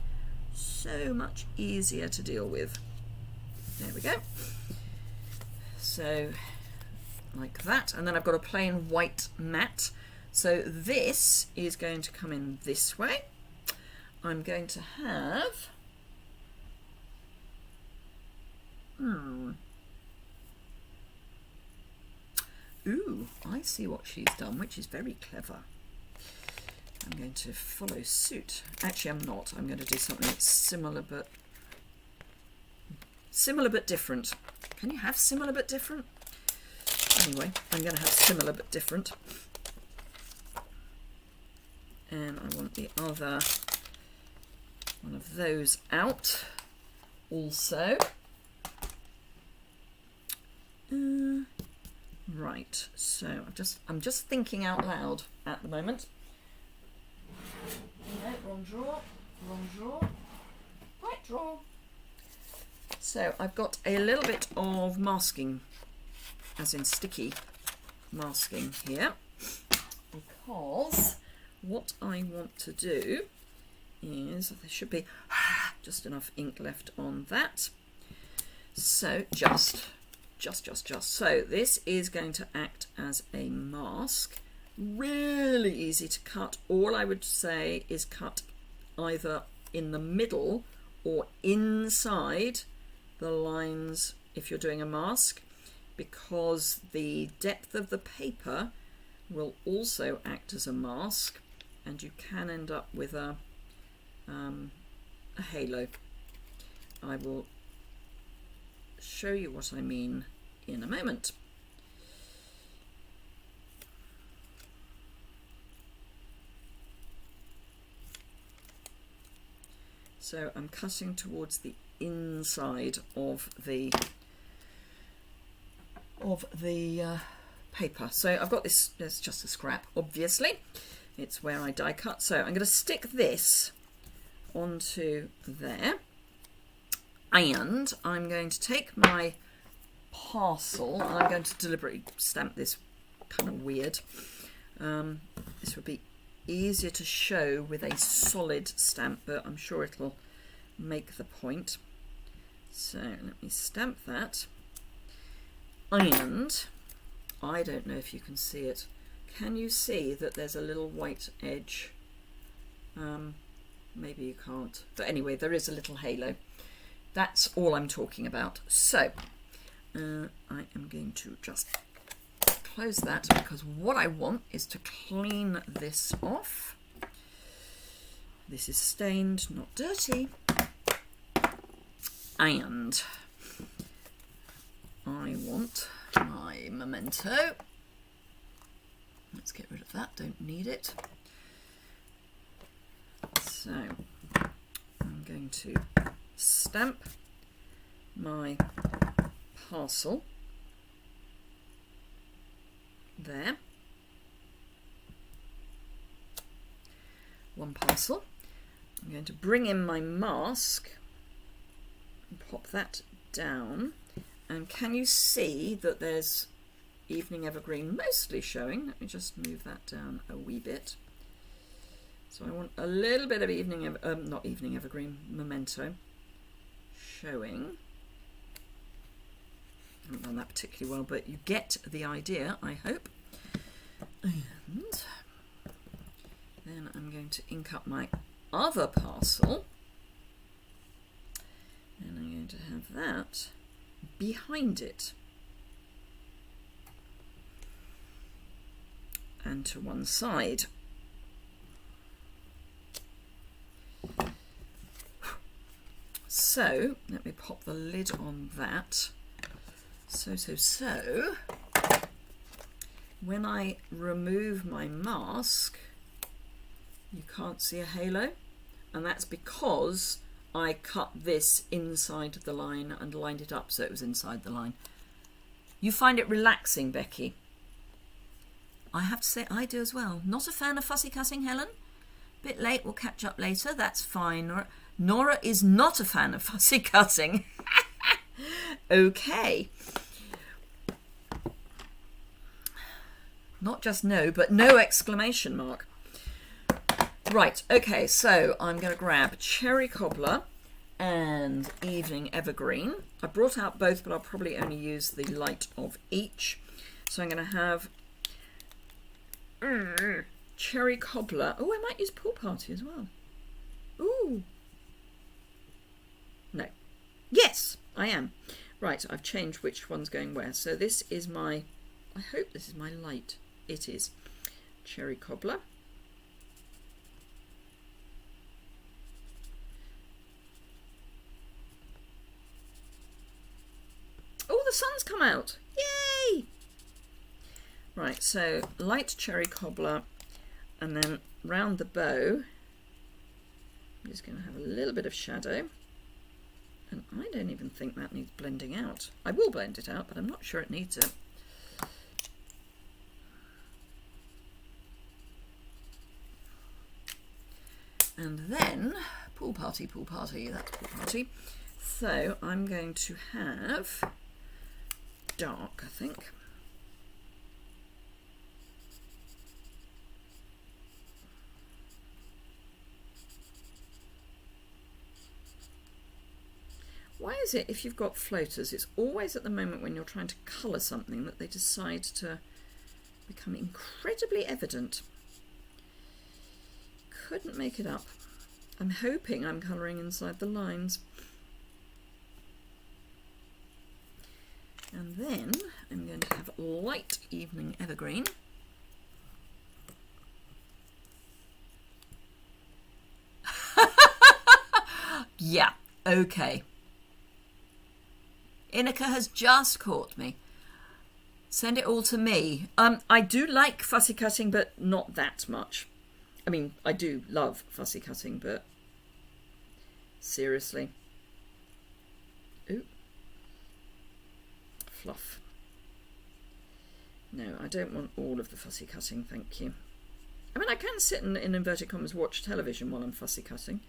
so much easier to deal with. There we go. So like that, and then I've got a plain white mat. So this is going to come in this way. I'm going to have Ooh, I see what she's done, which is very clever. I'm going to follow suit. Actually, I'm not. I'm going to do something that's similar but different. Can you have similar but different? Anyway, I'm going to have similar but different. And I want the other one of those out also. Right, so I'm just thinking out loud at the moment. No, wrong drawer, right drawer. So I've got a little bit of masking, as in sticky masking here, because what I want to do is, there should be just enough ink left on that. So just. So this is going to act as a mask. Really easy to cut. All I would say is cut either in the middle or inside the lines if you're doing a mask, because the depth of the paper will also act as a mask, and you can end up with a halo. I will show you what I mean in a moment. So I'm cutting towards the inside of the paper. So I've got this, there's just a scrap, obviously. It's where I die cut. So I'm going to stick this onto there. And I'm going to take my parcel, and I'm going to deliberately stamp this kind of weird. This would be easier to show with a solid stamp, but I'm sure it'll make the point. So let me stamp that. And I don't know if you can see it. Can you see that there's a little white edge? Maybe you can't. But anyway, there is a little halo. That's all I'm talking about. So I am going to just close that, because what I want is to clean this off. This is stained, not dirty. And I want my memento. Let's get rid of that, don't need it. So I'm going to stamp my parcel there. One parcel. I'm going to bring in my mask and pop that down. And can you see that there's Evening Evergreen mostly showing? Let me just move that down a wee bit. So I want a little bit of not Evening Evergreen, memento showing. I haven't done that particularly well, but you get the idea, I hope. And then I'm going to ink up my other parcel. And I'm going to have that behind it. And to one side. So, let me pop the lid on that. So, when I remove my mask, you can't see a halo, and that's because I cut this inside the line and lined it up so it was inside the line. You find it relaxing, Becky? I have to say I do as well. Not a fan of fussy cutting, Helen? Bit late, we'll catch up later. That's fine. Nora is not a fan of fussy cutting. Okay. Not just no, but no exclamation mark. Right, okay, so I'm going to grab Cherry Cobbler and Evening Evergreen. I brought out both, but I'll probably only use the light of each. So I'm going to have Cherry Cobbler. Oh, I might use Pool Party as well. Ooh. No. Yes, I am. Right, I've changed which one's going where. So this is my, I hope this is my light. It is. Cherry Cobbler. Oh, the sun's come out. Yay! Right, so light Cherry Cobbler, and then round the bow, I'm just going to have a little bit of shadow. And I don't even think that needs blending out. I will blend it out, but I'm not sure it needs it. And then, Pool Party, that's Pool Party. So I'm going to have dark, I think. Why is it, if you've got floaters, it's always at the moment when you're trying to colour something that they decide to become incredibly evident? Couldn't make it up. I'm hoping I'm colouring inside the lines. And then I'm going to have light Evening Evergreen. Yeah, okay. Inika has just caught me. Send it all to me. I do like fussy cutting, but not that much. I mean, I do love fussy cutting, but seriously. Ooh. Fluff. No, I don't want all of the fussy cutting, thank you. I mean, I can sit and, in inverted commas, watch television while I'm fussy cutting,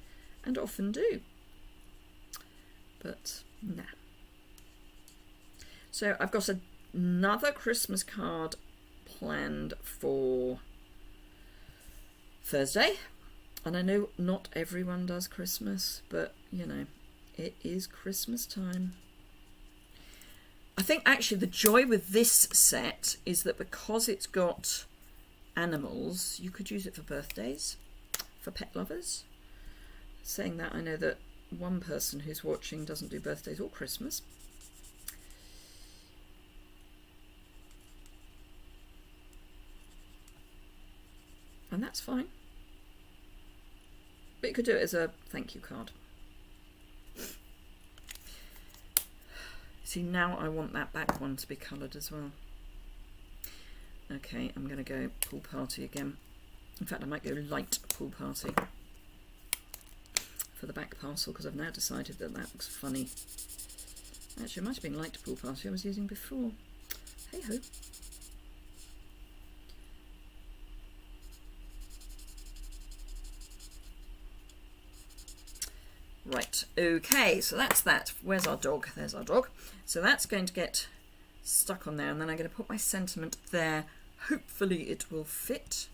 and often do. But, nah. So I've got another Christmas card planned for Thursday. And I know not everyone does Christmas, but, you know, it is Christmas time. I think actually the joy with this set is that because it's got animals, you could use it for birthdays, for pet lovers. Saying that, I know that one person who's watching doesn't do birthdays or Christmas. And that's fine. But you could do it as a thank you card. See, now I want that back one to be coloured as well. Okay, I'm going to go Pool Party again. In fact, I might go Light Pool Party for the back parcel, because I've now decided that that looks funny. Actually, it might have been Light Pool Party I was using before. Hey ho. Right, okay, so that's that. Where's our dog? There's our dog. So that's going to get stuck on there, and then I'm going to put my sentiment there. Hopefully it will fit.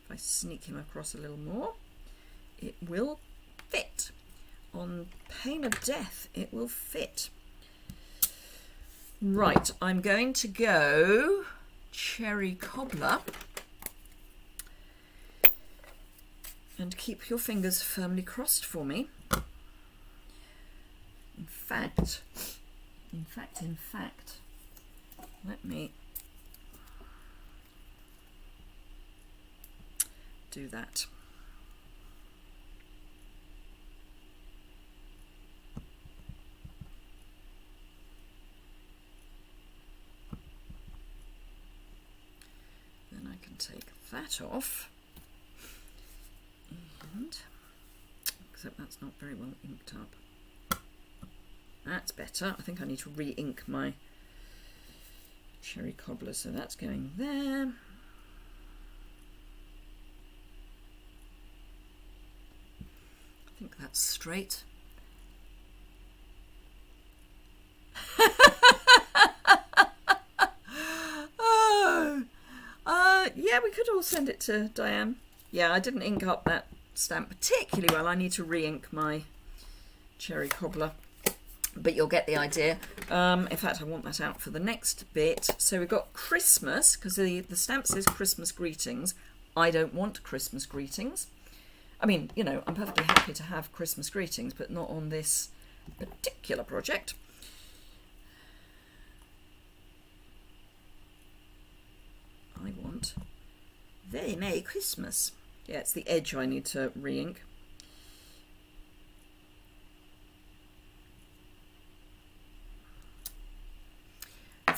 If I sneak him across a little more, it will fit. On pain of death, it will fit. Right, I'm going to go Cherry Cobbler. And keep your fingers firmly crossed for me. In fact, let me do that. Then I can take that off. And, except that's not very well inked up. That's better. I think I need to re-ink my Cherry Cobbler, so that's going there. I think that's straight. Oh, yeah, we could all send it to Diane. Yeah, I didn't ink up that stamp particularly well. I need to re-ink my Cherry Cobbler, but you'll get the idea. In fact, I want that out for the next bit. So we've got Christmas, because the stamp says Christmas greetings. I don't want Christmas greetings. I mean, you know, I'm perfectly happy to have Christmas greetings, but not on this particular project. I want Very Merry Christmas. Yeah, it's the edge I need to re-ink.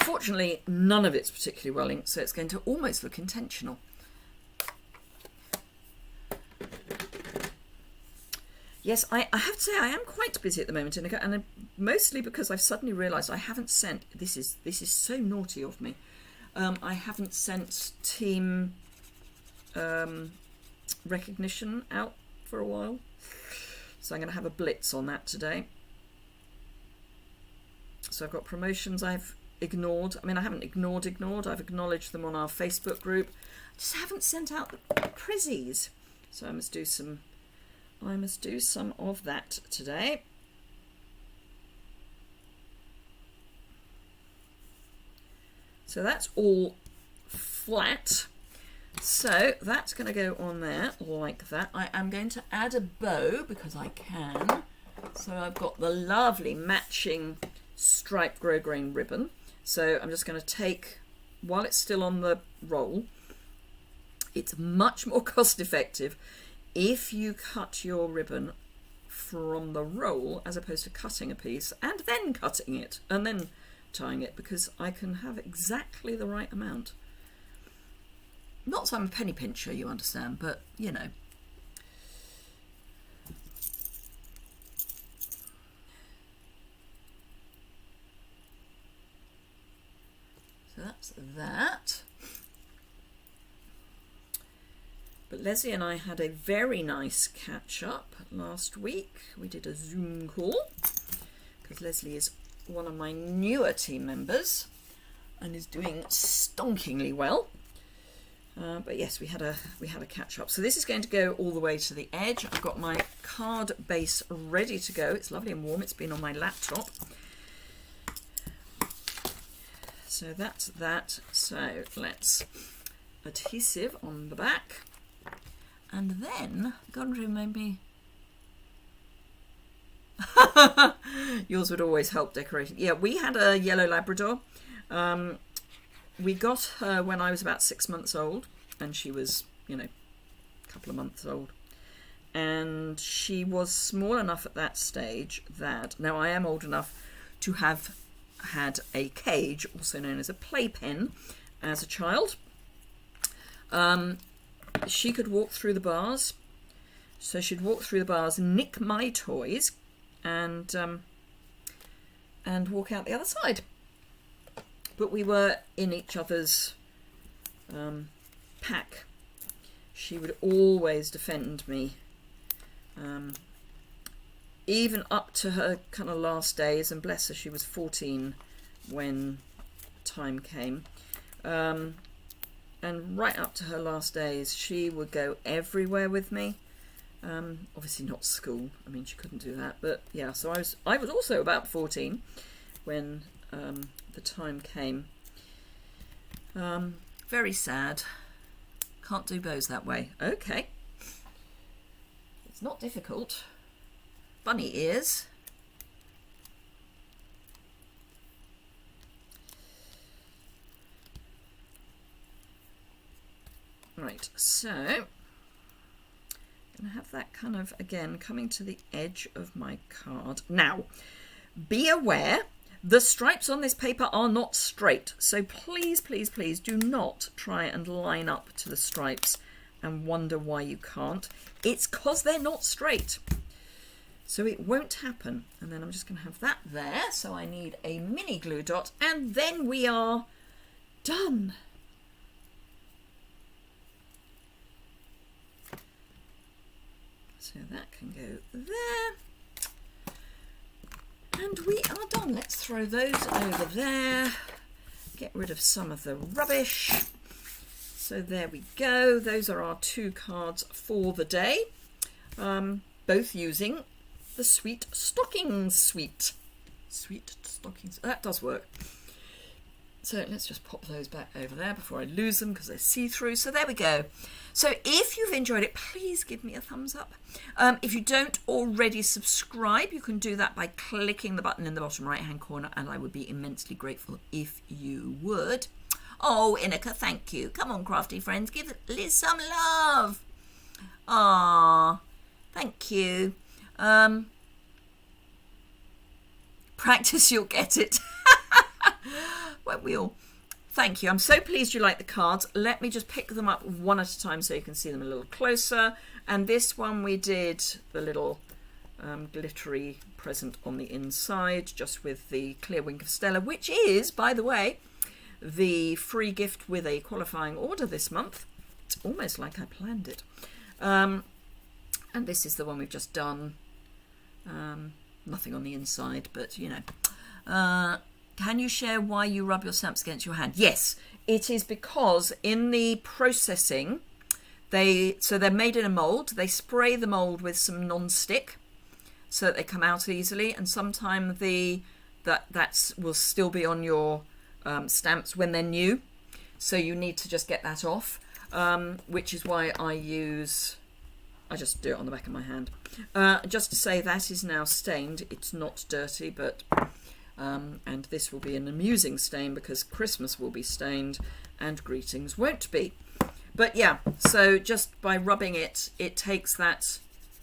Fortunately, none of it's particularly well inked, so it's going to almost look intentional. Yes, I have to say I am quite busy at the moment, and mostly because I've suddenly realised I haven't sent. This is so naughty of me. I haven't sent team recognition out for a while, so I'm going to have a blitz on that today. So I've got promotions I've ignored. I mean, I haven't ignored. I've acknowledged them on our Facebook group. I just haven't sent out the prizzies, so I must do some of that today. So that's all flat. So that's going to go on there like that. I am going to add a bow because I can. So I've got the lovely matching striped grosgrain ribbon. So I'm just going to take, while it's still on the roll, it's much more cost effective if you cut your ribbon from the roll as opposed to cutting a piece and then cutting it and then tying it, because I can have exactly the right amount. Not so I'm a penny pincher, you understand, but you know. So that's that. But Leslie and I had a very nice catch up last week. We did a Zoom call because Leslie is one of my newer team members and is doing stonkingly well. But yes, we had a catch up. So this is going to go all the way to the edge. I've got my card base ready to go. It's lovely and warm. It's been on my laptop. So that's that. So let's adhesive on the back. And then, God remind me. Yours would always help decorating. Yeah, we had a yellow Labrador. We got her when I was about 6 months old, and she was, you know, a couple of months old. and she was small enough at that stage that, now I am old enough to have had a cage, also known as a playpen, as a child. She could walk through the bars, so she'd walk through the bars, nick my toys, and walk out the other side. But we were in each other's pack. She would always defend me, even up to her kind of last days, and bless her, she was 14 when time came. And right up to her last days, she would go everywhere with me. Obviously not school. I mean, she couldn't do that. But yeah, so I was also about 14 when the time came. Very sad. Can't do bows that way. Okay. It's not difficult. Bunny ears. Right, so I'm going to have that kind of, again, coming to the edge of my card. Now, be aware, the stripes on this paper are not straight. So please, please, please do not try and line up to the stripes and wonder why you can't. It's because they're not straight. So it won't happen. And then I'm just going to have that there. So I need a mini glue dot, and then we are done. So that can go there. And we are done. Let's throw those over there. Get rid of some of the rubbish. So there we go. Those are our 2 cards for the day. Both using the Sweet Stockings suite. Sweet Stockings. That does work. So let's just pop those back over there before I lose them because they're see-through. So there we go. So if you've enjoyed it, please give me a thumbs up. If you don't already subscribe, you can do that by clicking the button in the bottom right-hand corner, and I would be immensely grateful if you would. Oh, Inika, thank you. Come on, crafty friends, give Liz some love. Ah, thank you. Practice, you'll get it. Won't we all? Thank you. I'm so pleased you like the cards. Let me just pick them up one at a time so you can see them a little closer. And this one we did the little glittery present on the inside, just with the clear wink of Stella, which is, by the way, the free gift with a qualifying order this month. It's almost like I planned it. And this is the one we've just done. Nothing on the inside, but you know. Can you share why you rub your stamps against your hand? Yes, it is because in the processing, they're made in a mould. They spray the mould with some non-stick so that they come out easily. And sometimes that will still be on your stamps when they're new. So you need to just get that off, which is why I just do it on the back of my hand. Just to say that is now stained. It's not dirty, but... and this will be an amusing stain because Christmas will be stained and greetings won't be. But yeah, so just by rubbing it, it takes that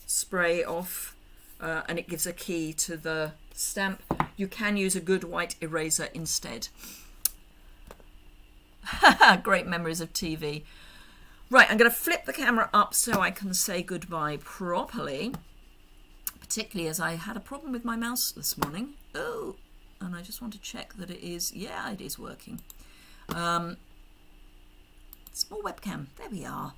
spray off and it gives a key to the stamp. You can use a good white eraser instead. Great memories of TV. Right, I'm going to flip the camera up so I can say goodbye properly, particularly as I had a problem with my mouse this morning. Oh, and I just want to check that it is, yeah, it is working. Small webcam, there we are.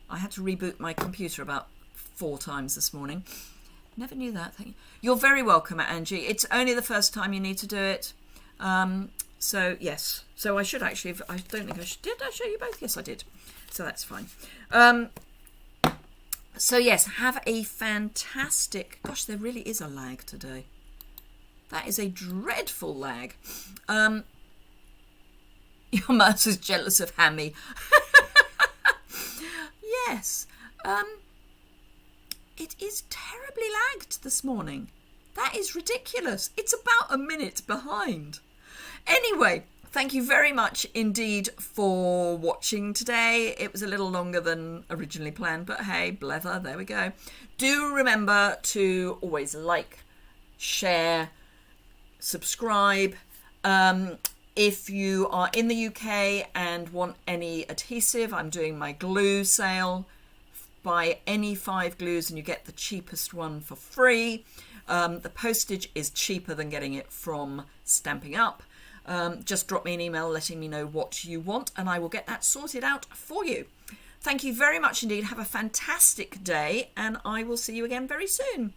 I had to reboot my computer about 4 times this morning. Never knew that. Thank you. You're very welcome, Angie. It's only the first time you need to do it. So, yes. So I should actually have, I don't think I should, did I show you both? Yes, I did. So that's fine. So yes, have a fantastic, gosh, there really is a lag today. That is a dreadful lag. Your mouse is jealous of Hammy. Yes. It is terribly lagged this morning. That is ridiculous. It's about a minute behind. Anyway, Thank you very much indeed for watching today. It was a little longer than originally planned, but hey, blether, there we go. Do remember to always like, share, subscribe. If you are in the UK and want any adhesive, I'm doing my glue sale. Buy any 5 glues and you get the cheapest one for free. The postage is cheaper than getting it from Stamping Up. Just drop me an email letting me know what you want and I will get that sorted out for you. Thank you very much indeed. Have a fantastic day and I will see you again very soon.